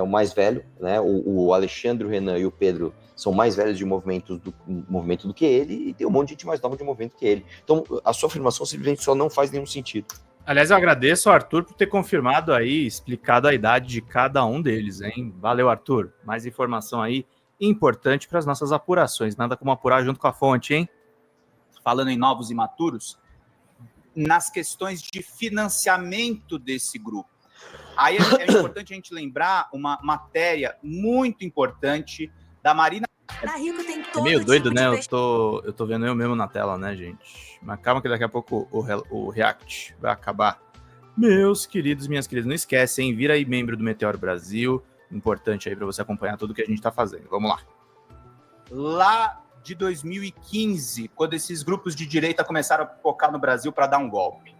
o mais velho, né? O Alexandre, o Renan e o Pedro são mais velhos de movimento do que ele, e tem um monte de gente mais nova de movimento que ele. Então, a sua afirmação simplesmente só não faz nenhum sentido. Aliás, eu agradeço ao Arthur por ter confirmado aí, explicado a idade de cada um deles, hein? Valeu, Arthur. Mais informação aí importante para as nossas apurações. Nada como apurar junto com a fonte, hein? Falando em novos imaturos, nas questões de financiamento desse grupo. Aí é importante a gente lembrar uma matéria muito importante da Marina. É meio doido, né? Eu tô vendo eu mesmo na tela, né, gente? Mas calma que daqui a pouco o React vai acabar. Meus queridos, minhas queridas, não esquecem, hein? Vira aí membro do Meteoro Brasil. Importante aí para você acompanhar tudo que a gente tá fazendo. Vamos lá. Lá de 2015, quando esses grupos de direita começaram a focar no Brasil para dar um golpe.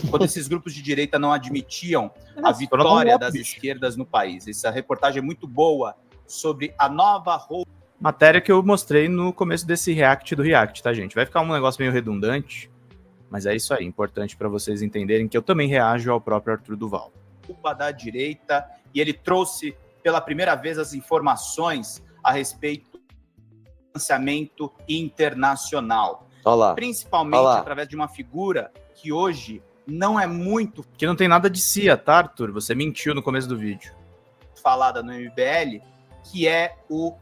Quando esses grupos de direita não admitiam a vitória das esquerdas no país. Essa reportagem é muito boa sobre a nova roupa. Matéria que eu mostrei no começo desse React do React, tá, gente? Vai ficar um negócio meio redundante, mas é isso aí. Importante para vocês entenderem que eu também reajo ao próprio Arthur Duval. Culpa da direita, e ele trouxe pela primeira vez as informações a respeito do financiamento internacional. Olá. Principalmente através de uma figura que hoje não é muito... Que não tem nada de CIA, tá, Arthur? Você mentiu no começo do vídeo. Falada no MBL, que é o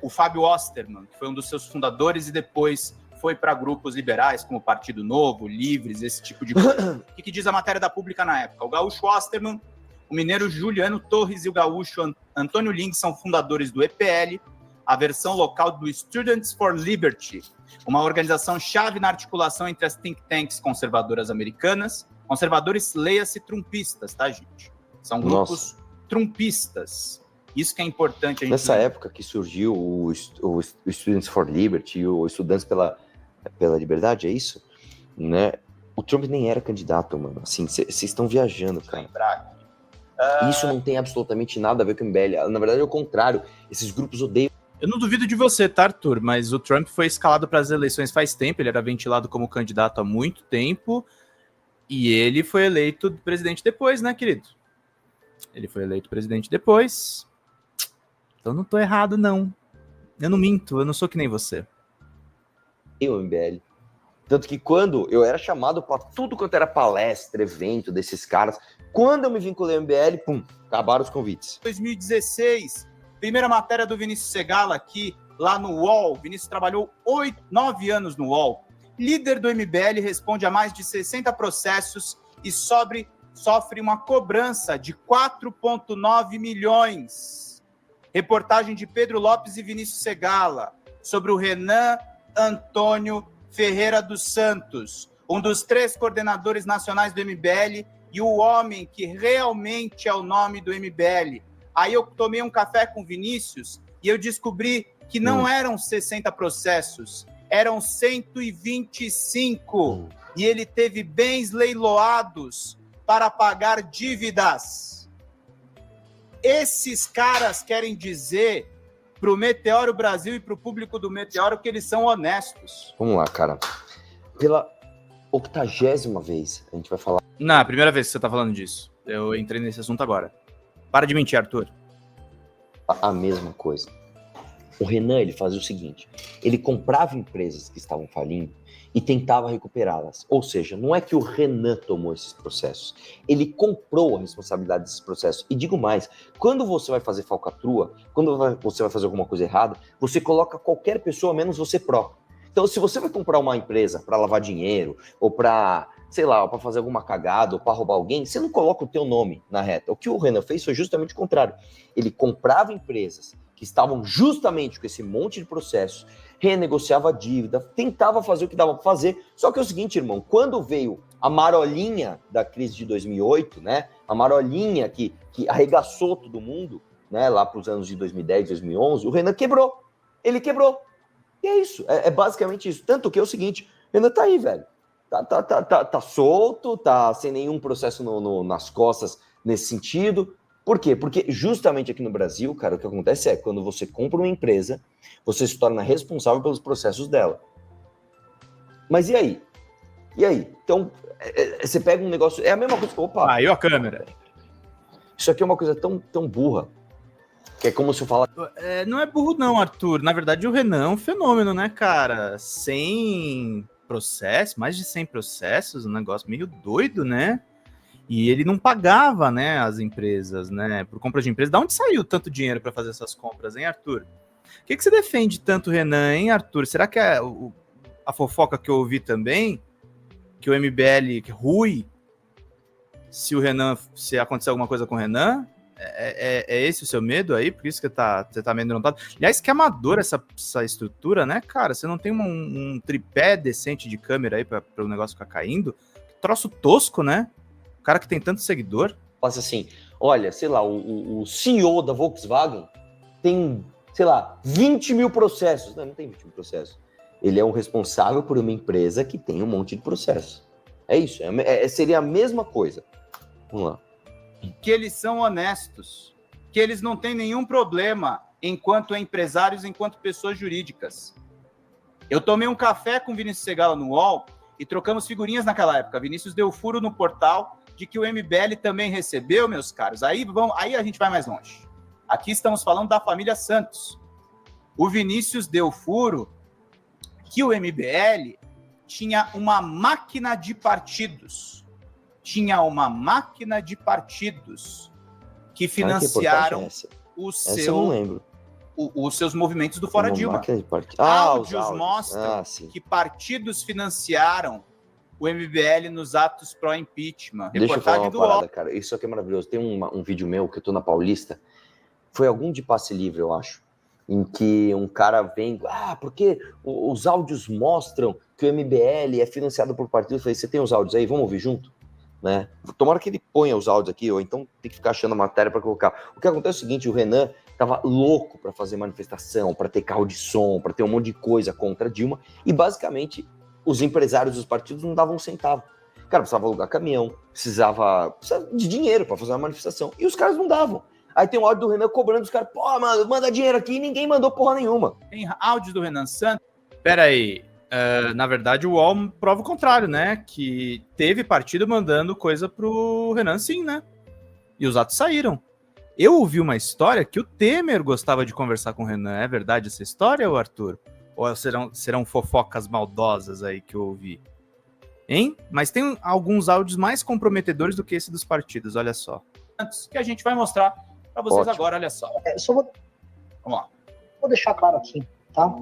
Fábio Osterman, que foi um dos seus fundadores e depois foi para grupos liberais, como Partido Novo, Livres, esse tipo de coisa. O que diz a matéria da Pública na época? O gaúcho Osterman, o mineiro Juliano Torres e o gaúcho Antônio Ling são fundadores do EPL, a versão local do Students for Liberty, uma organização-chave na articulação entre as think tanks conservadoras americanas. Conservadores, leia-se trumpistas, tá, gente? São grupos trumpistas. Isso que é importante a gente... Nessa época que surgiu o Students for Liberty, o Estudantes pela Liberdade, é isso? Né? O Trump nem era candidato, mano. Assim, vocês estão viajando, cara. Isso não tem absolutamente nada a ver com o MBL. Na verdade, é o contrário. Esses grupos odeiam. Eu não duvido de você, tá, Arthur? Mas o Trump foi escalado para as eleições faz tempo. Ele era ventilado como candidato há muito tempo. E ele foi eleito presidente depois, né, querido? Ele foi eleito presidente depois. Então não tô errado, não. Eu não minto, eu não sou que nem você. O MBL. Tanto que quando eu era chamado para tudo quanto era palestra, evento desses caras, quando eu me vinculei ao MBL, pum, acabaram os convites. 2016, primeira matéria do Vinícius Segala aqui, lá no UOL. Vinícius trabalhou 9 anos no UOL. Líder do MBL responde a mais de 60 processos e sofre uma cobrança de 4,9 milhões. Reportagem de Pedro Lopes e Vinícius Segala sobre o Renan Antônio Ferreira dos Santos, um dos 3 coordenadores nacionais do MBL e o homem que realmente é o nome do MBL. Aí eu tomei um café com o Vinícius e eu descobri que não eram 60 processos, eram 125. E ele teve bens leiloados para pagar dívidas. Esses caras querem dizer pro Meteoro Brasil e pro público do Meteoro que eles são honestos. Vamos lá, cara. Pela 80ª vez a gente vai falar. Não, primeira vez que você tá falando disso. Eu entrei nesse assunto agora. Para de mentir, Arthur. A mesma coisa. O Renan, ele fazia o seguinte. Ele comprava empresas que estavam falindo e tentava recuperá-las. Ou seja, não é que o Renan tomou esses processos. Ele comprou a responsabilidade desses processos. E digo mais, quando você vai fazer falcatrua, quando você vai fazer alguma coisa errada, você coloca qualquer pessoa menos você próprio. Então, se você vai comprar uma empresa para lavar dinheiro, ou para, sei lá, para fazer alguma cagada, ou para roubar alguém, você não coloca o teu nome na reta. O que o Renan fez foi justamente o contrário. Ele comprava empresas que estavam justamente com esse monte de processos, renegociava a dívida, tentava fazer o que dava para fazer. Só que é o seguinte, irmão, quando veio a marolinha da crise de 2008, né, a marolinha que arregaçou todo mundo, né, lá para os anos de 2010, 2011, o Renan quebrou. Ele quebrou. E é isso, é basicamente isso. Tanto que é o seguinte, o Renan tá aí, velho. Tá solto, tá sem nenhum processo nas costas nesse sentido. Por quê? Porque justamente aqui no Brasil, cara, o que acontece é quando você compra uma empresa, você se torna responsável pelos processos dela. Mas e aí? E aí? Então, você pega um negócio... É a mesma coisa... Opa! Aí a câmera. Isso aqui é uma coisa tão burra, que é como se eu falar... Não é burro não, Arthur. Na verdade, o Renan é um fenômeno, né, cara? 100 processos, mais de 100 processos, um negócio meio doido, né? E ele não pagava, né, as empresas, né, por compra de empresa. Da onde saiu tanto dinheiro para fazer essas compras, hein, Arthur? O que você defende tanto, Renan, hein, Arthur? Será que a fofoca que eu ouvi também, que o MBL rui, se acontecer alguma coisa com o Renan, é esse o seu medo aí? Por isso que você tá meio notado? Aliás, que amador essa estrutura, né, cara? Você não tem um tripé decente de câmera aí para o negócio ficar caindo? Troço tosco, né? O cara que tem tanto seguidor. Passa assim, olha, sei lá, o CEO da Volkswagen tem, sei lá, 20 mil processos. Não tem 20 mil processos. Ele é o responsável por uma empresa que tem um monte de processos. É isso, seria a mesma coisa. Vamos lá. Que eles são honestos, que eles não têm nenhum problema enquanto empresários, enquanto pessoas jurídicas. Eu tomei um café com o Vinícius Segala no UOL e trocamos figurinhas naquela época. Vinícius deu furo no portal de que o MBL também recebeu, meus caros. Aí a gente vai mais longe. Aqui estamos falando da família Santos. O Vinícius deu furo que o MBL tinha uma máquina de partidos. Tinha uma máquina de partidos que financiaram os seus movimentos do Fora Dilma. Áudios mostram que partidos financiaram o MBL nos atos pró-impeachment. Deixa eu falar uma parada, cara. Isso aqui é maravilhoso. Tem um vídeo meu que eu tô na Paulista. Foi algum de passe livre, eu acho. Em que um cara vem... porque os áudios mostram que o MBL é financiado por partidos. Eu falei, você tem os áudios aí? Vamos ouvir junto? Né? Tomara que ele ponha os áudios aqui, ou então tem que ficar achando a matéria para colocar. O que acontece é o seguinte, o Renan tava louco para fazer manifestação, para ter carro de som, para ter um monte de coisa contra Dilma, e basicamente os empresários dos partidos não davam um centavo. Cara, precisava alugar caminhão, precisava de dinheiro para fazer uma manifestação, e os caras não davam. Aí tem um áudio do Renan cobrando os caras, mano, manda dinheiro aqui, e ninguém mandou porra nenhuma. Tem áudio do Renan Santos? Pera aí. Na verdade, o UOL prova o contrário, né? Que teve partido mandando coisa pro Renan, sim, né? E os atos saíram. Eu ouvi uma história que o Temer gostava de conversar com o Renan. É verdade essa história, Arthur? Ou serão fofocas maldosas aí que eu ouvi? Hein? Mas tem alguns áudios mais comprometedores do que esse dos partidos, olha só. Antes que a gente vai mostrar para vocês agora, olha só. Vamos lá. Vou deixar claro aqui, tá?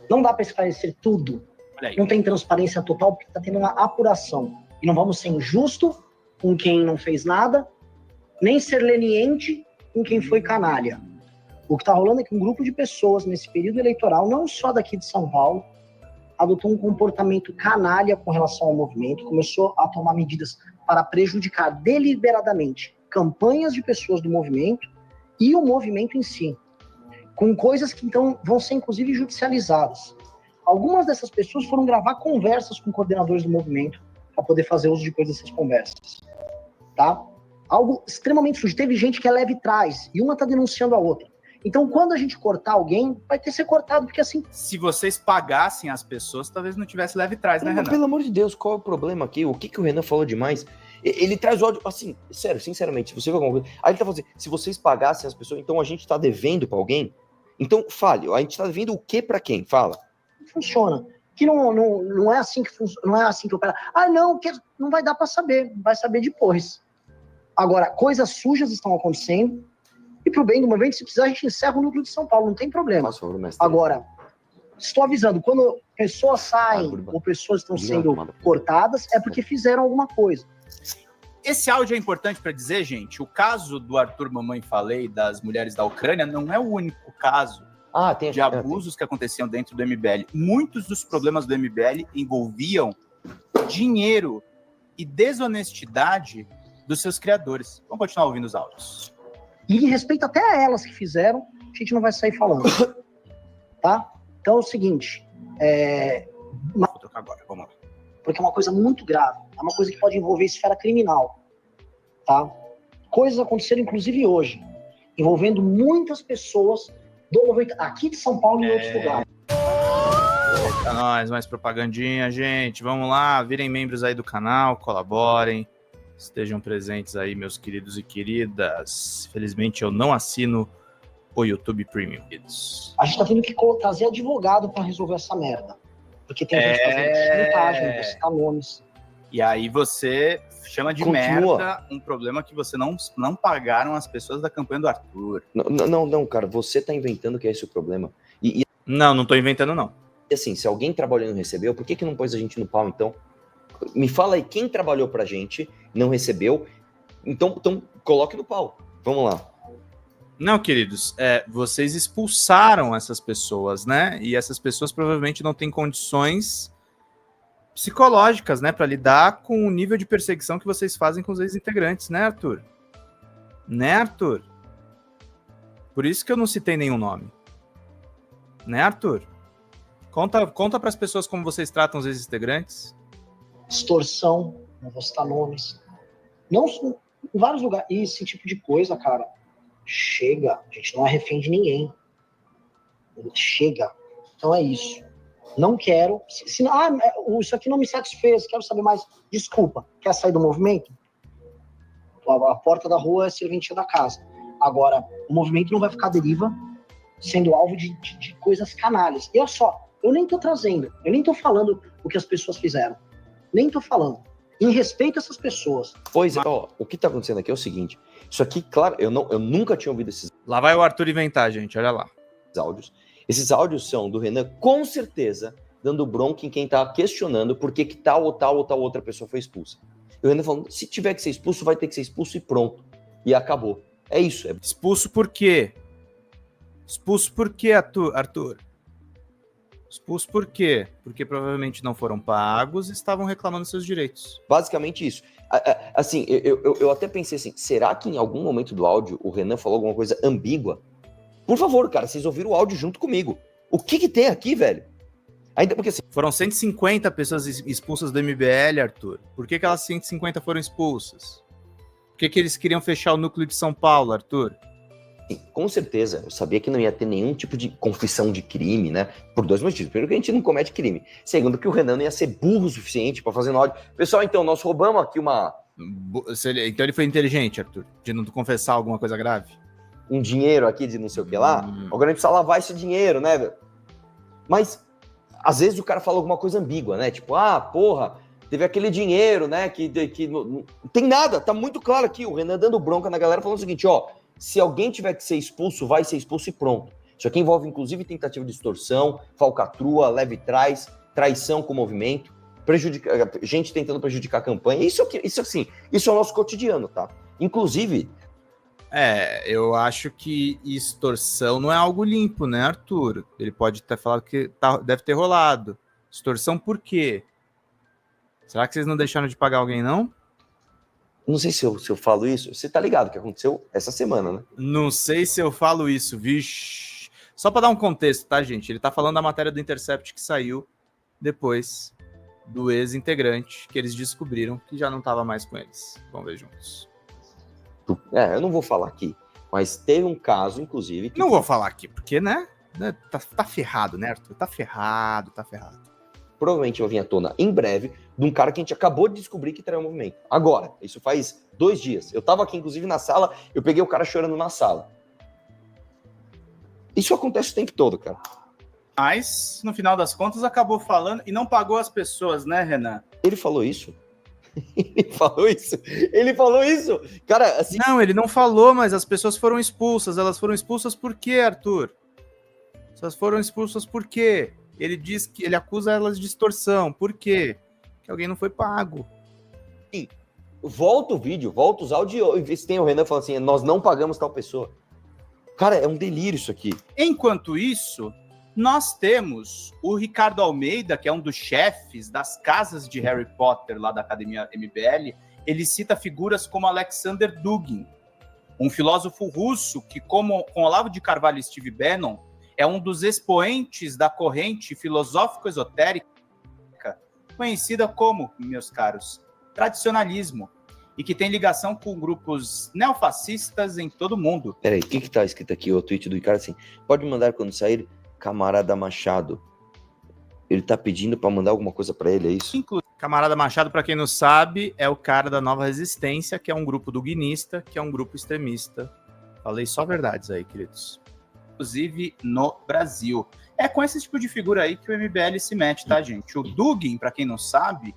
Não dá para esclarecer tudo. Não tem transparência total porque está tendo uma apuração. E não vamos ser injusto com quem não fez nada, nem ser leniente com quem foi canalha. O que está rolando é que um grupo de pessoas nesse período eleitoral, não só daqui de São Paulo, adotou um comportamento canalha com relação ao movimento, começou a tomar medidas para prejudicar deliberadamente campanhas de pessoas do movimento e o movimento em si, com coisas que então vão ser inclusive judicializadas. Algumas dessas pessoas foram gravar conversas com coordenadores do movimento para poder fazer uso de coisas dessas conversas, tá? Algo extremamente sujo. Teve gente que é leve trás e uma tá denunciando a outra. Então, quando a gente cortar alguém, vai ter que ser cortado, porque assim... Se vocês pagassem as pessoas, talvez não tivesse leve trás, né, Renan? Pelo amor de Deus, qual é o problema aqui? O que o Renan falou demais? Ele traz ódio, assim, sério, sinceramente, se você vai alguma coisa... Aí ele tá falando assim, se vocês pagassem as pessoas, então a gente tá devendo pra alguém? Então, fale, a gente tá devendo o que pra quem? Fala. Funciona. Que não é assim que funciona, não é assim que opera. Não, que não vai dar pra saber, vai saber depois. Agora, coisas sujas estão acontecendo, e pro bem do movimento, se precisar, a gente encerra o núcleo de São Paulo, não tem problema. Agora, estou avisando, quando pessoas saem ou pessoas estão sendo cortadas, é porque fizeram alguma coisa. Esse áudio é importante para dizer, gente, o caso do Arthur Mamãe Falei, das mulheres da Ucrânia, não é o único caso de abusos que aconteciam dentro do MBL. Muitos dos problemas do MBL envolviam dinheiro e desonestidade dos seus criadores. Vamos continuar ouvindo os áudios. E em respeito até a elas que fizeram, a gente não vai sair falando. Tá? Então é o seguinte. Vou trocar agora, vamos lá. Porque é uma coisa muito grave. É uma coisa que pode envolver esfera criminal. Tá? Coisas aconteceram, inclusive hoje, envolvendo muitas pessoas do movimento aqui de São Paulo e em outros lugares. Pra nós, mais propagandinha, gente. Vamos lá, virem membros aí do canal, colaborem. Estejam presentes aí, meus queridos e queridas. Felizmente eu não assino o YouTube Premium, queridos. A gente tá tendo que trazer advogado pra resolver essa merda. Porque tem gente fazendo chantagem, você tá nomes. E aí você chama de merda um problema que você não pagaram as pessoas da campanha do Arthur. Não, cara, você tá inventando que é esse o problema. Não tô inventando, não. E assim, se alguém trabalhou e não recebeu, por que não pôs a gente no pau, então? Me fala aí, quem trabalhou pra gente, não recebeu, então coloque no pau. Vamos lá. Não, queridos, vocês expulsaram essas pessoas, né? E essas pessoas provavelmente não têm condições psicológicas, né, para lidar com o nível de perseguição que vocês fazem com os ex-integrantes, né, Arthur? Né, Arthur? Por isso que eu não citei nenhum nome. Né, Arthur? Conta para as pessoas como vocês tratam os ex-integrantes. Extorsão, não vou citar nomes. Não, em vários lugares. E esse tipo de coisa, cara, chega. A gente não é refém de ninguém. Chega. Então é isso. Não quero. Isso aqui não me satisfez, quero saber mais. Desculpa, quer sair do movimento? A porta da rua é serventia da casa. Agora, o movimento não vai ficar à deriva, sendo alvo de coisas canalhas. E olha só, eu nem tô trazendo, eu nem tô falando o que as pessoas fizeram. Nem tô falando. Em respeito a essas pessoas. Pois é, o que tá acontecendo aqui é o seguinte. Isso aqui, claro, eu nunca tinha ouvido esses Lá vai o Arthur inventar, gente, olha lá. áudios. Esses áudios são do Renan, com certeza, dando bronca em quem tá questionando por que tal ou tal outra pessoa foi expulsa. E o Renan falando, se tiver que ser expulso, vai ter que ser expulso e pronto. E acabou. É isso. Expulso por quê? Expulso por quê, Arthur? Expulso por quê? Porque provavelmente não foram pagos e estavam reclamando seus direitos. Basicamente isso. Assim, eu até pensei assim, será que em algum momento do áudio o Renan falou alguma coisa ambígua? Por favor, cara, vocês ouviram o áudio junto comigo. O que tem aqui, velho? Ainda porque assim... Foram 150 pessoas expulsas do MBL, Arthur. Por que aquelas 150 foram expulsas? Por que eles queriam fechar o núcleo de São Paulo, Arthur? Sim, com certeza, eu sabia que não ia ter nenhum tipo de confissão de crime, né? Por dois motivos. Primeiro, que a gente não comete crime. Segundo, que o Renan não ia ser burro o suficiente para fazer no áudio. Pessoal, então, nós roubamos aqui Então ele foi inteligente, Arthur, de não confessar alguma coisa grave? Um dinheiro aqui de não sei o que lá. Agora a gente precisa lavar esse dinheiro, né, velho? Mas, às vezes o cara fala alguma coisa ambígua, né? Tipo, porra, teve aquele dinheiro, né? Que não tem nada, tá muito claro aqui. O Renan dando bronca na galera falando o seguinte, se alguém tiver que ser expulso, vai ser expulso e pronto. Isso aqui envolve, inclusive, tentativa de extorsão, falcatrua, leve trás, traição com o movimento, gente tentando prejudicar a campanha. Isso é o nosso cotidiano, tá? Inclusive... eu acho que extorsão não é algo limpo, né, Arthur? Ele pode ter falado que deve ter rolado. Extorsão por quê? Será que vocês não deixaram de pagar alguém, não? Não sei se eu falo isso. Você tá ligado que aconteceu essa semana, né? Não sei se eu falo isso, vixe. Só para dar um contexto, tá, gente? Ele tá falando da matéria do Intercept que saiu depois do ex-integrante, que eles descobriram que já não tava mais com eles. Vamos ver juntos. Eu não vou falar aqui, mas teve um caso, inclusive... Não vou falar aqui, porque, né? Tá ferrado, né, Arthur? Tá ferrado. Provavelmente vai vir à tona em breve de um cara que a gente acabou de descobrir que traiu o movimento. Agora, isso faz 2 dias. Eu tava aqui, inclusive, na sala, eu peguei o cara chorando na sala. Isso acontece o tempo todo, cara. Mas, no final das contas, acabou falando e não pagou as pessoas, né, Renan? Ele falou isso? Ele falou isso? Cara, assim... Não, ele não falou, mas as pessoas foram expulsas. Elas foram expulsas por quê, Arthur? Elas foram expulsas por quê? Ele diz que ele acusa elas de extorsão. Por quê? Que alguém não foi pago. E volta o vídeo, volta os áudios e vê se tem o Renan falando assim, nós não pagamos tal pessoa. Cara, é um delírio isso aqui. Enquanto isso, nós temos o Ricardo Almeida, que é um dos chefes das casas de Harry Potter lá da Academia MBL. Ele cita figuras como Alexander Dugin, um filósofo russo que, como com Olavo de Carvalho e Steve Bannon, é um dos expoentes da corrente filosófico-esotérica conhecida como, meus caros, tradicionalismo, e que tem ligação com grupos neofascistas em todo o mundo. Peraí, o que tá escrito aqui? O tweet do Ricardo assim, pode mandar quando sair, camarada Machado. Ele tá pedindo pra mandar alguma coisa pra ele, é isso? Camarada Machado, para quem não sabe, é o cara da Nova Resistência, que é um grupo do Guinista, que é um grupo extremista. Falei só verdades aí, queridos. Inclusive no Brasil. É com esse tipo de figura aí que o MBL se mete, tá, gente? O Dugin, para quem não sabe,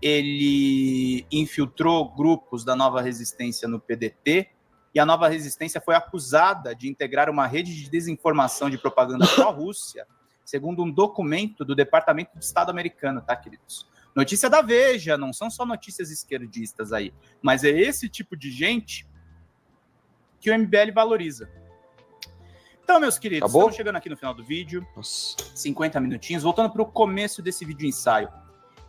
ele infiltrou grupos da Nova Resistência no PDT, e a Nova Resistência foi acusada de integrar uma rede de desinformação de propaganda pró-Rússia, segundo um documento do Departamento de Estado americano, tá, queridos? Notícia da Veja, não são só notícias esquerdistas aí, mas é esse tipo de gente que o MBL valoriza. Então, meus queridos, Acabou? estamos chegando aqui no final do vídeo, 50 minutinhos, voltando para o começo desse vídeo ensaio.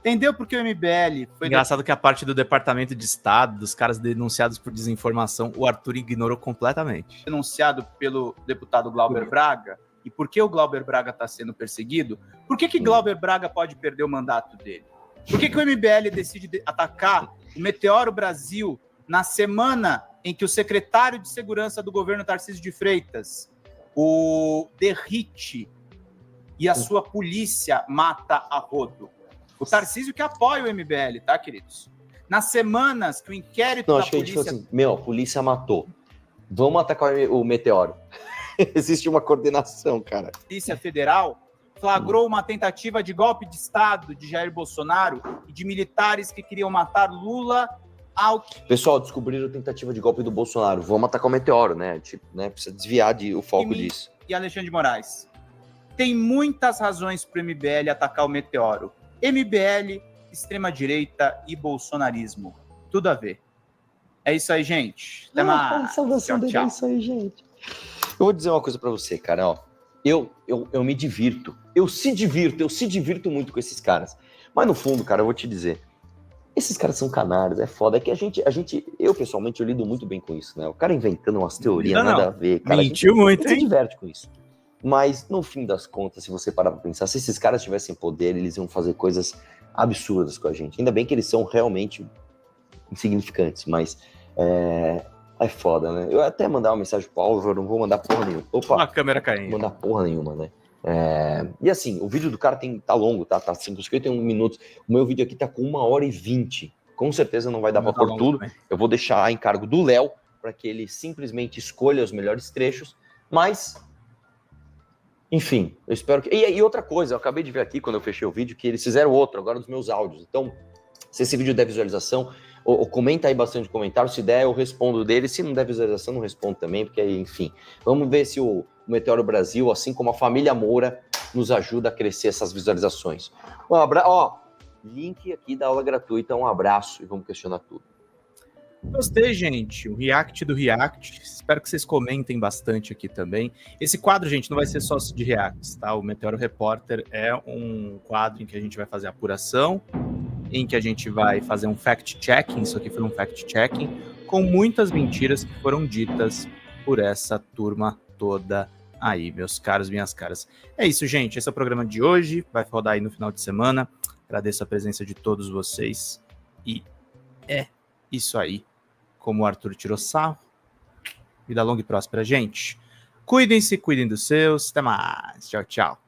Entendeu por que o MBL foi... Engraçado que a parte do Departamento de Estado, dos caras denunciados por desinformação, o Arthur ignorou completamente. Denunciado pelo deputado Glauber Braga. E por que o Glauber Braga está sendo perseguido? Por que Glauber Braga pode perder o mandato dele? Por que o MBL decide atacar o Meteoro Brasil na semana em que o secretário de Segurança do governo Tarcísio de Freitas, o Derrite, e a sua polícia mata a rodo? O Tarcísio que apoia o MBL, tá, queridos? Nas semanas que o inquérito Não, da acho que a gente falou polícia... assim, a polícia matou. Vamos atacar o meteoro. Existe uma coordenação, cara. Polícia Federal flagrou uma tentativa de golpe de Estado de Jair Bolsonaro e de militares que queriam matar Lula ao... Pessoal, descobriram a tentativa de golpe do Bolsonaro. Vamos atacar o meteoro, né? Tipo, né? Precisa desviar o foco disso. E Alexandre de Moraes. Tem muitas razões para o MBL atacar o meteoro. MBL, extrema-direita e bolsonarismo. Tudo a ver. É isso aí, gente. Até mais. Salvação dele é isso aí, gente. Eu vou dizer uma coisa pra você, cara, ó. Eu me divirto. Eu se divirto muito com esses caras. Mas no fundo, cara, eu vou te dizer. Esses caras são canários, é foda. É que eu pessoalmente, eu lido muito bem com isso, né? O cara inventando umas teorias, nada a ver. Cara, mentiu muito, hein? Se diverte com isso. Mas, no fim das contas, se você parar pra pensar, se esses caras tivessem poder, eles iam fazer coisas absurdas com a gente. Ainda bem que eles são realmente insignificantes, mas é foda, né? Eu ia até mandar uma mensagem pro Álvaro, não vou mandar porra nenhuma. Opa! Uma câmera caindo. Não vou mandar porra nenhuma, né? E assim, o vídeo do cara tá longo, tá? Tá 51 minutos. O meu vídeo aqui tá com 1h20. Com certeza não vai dar pra pôr tudo. Também. Eu vou deixar a encargo do Léo, para que ele simplesmente escolha os melhores trechos, mas... Enfim, eu espero que... E outra coisa, eu acabei de ver aqui, quando eu fechei o vídeo, que eles fizeram outro, agora dos meus áudios. Então, se esse vídeo der visualização, ou comenta aí bastante comentário, se der, eu respondo dele. Se não der visualização, não respondo também, porque aí, enfim. Vamos ver se o Meteoro Brasil, assim como a família Moura, nos ajuda a crescer essas visualizações. Um abraço, ó, link aqui da aula gratuita, um abraço e vamos questionar tudo. Gostei, gente. O react do react. Espero que vocês comentem bastante aqui também. Esse quadro, gente, não vai ser só de reacts, tá? O Meteoro Repórter é um quadro em que a gente vai fazer apuração, em que a gente vai fazer um fact-checking, isso aqui foi um fact-checking, com muitas mentiras que foram ditas por essa turma toda aí, meus caros, minhas caras. É isso, gente. Esse é o programa de hoje. Vai rodar aí no final de semana. Agradeço a presença de todos vocês. E é isso aí. Como o Arthur tirou sarro. Vida longa e próspera, gente. Cuidem-se, cuidem dos seus. Até mais. Tchau, tchau.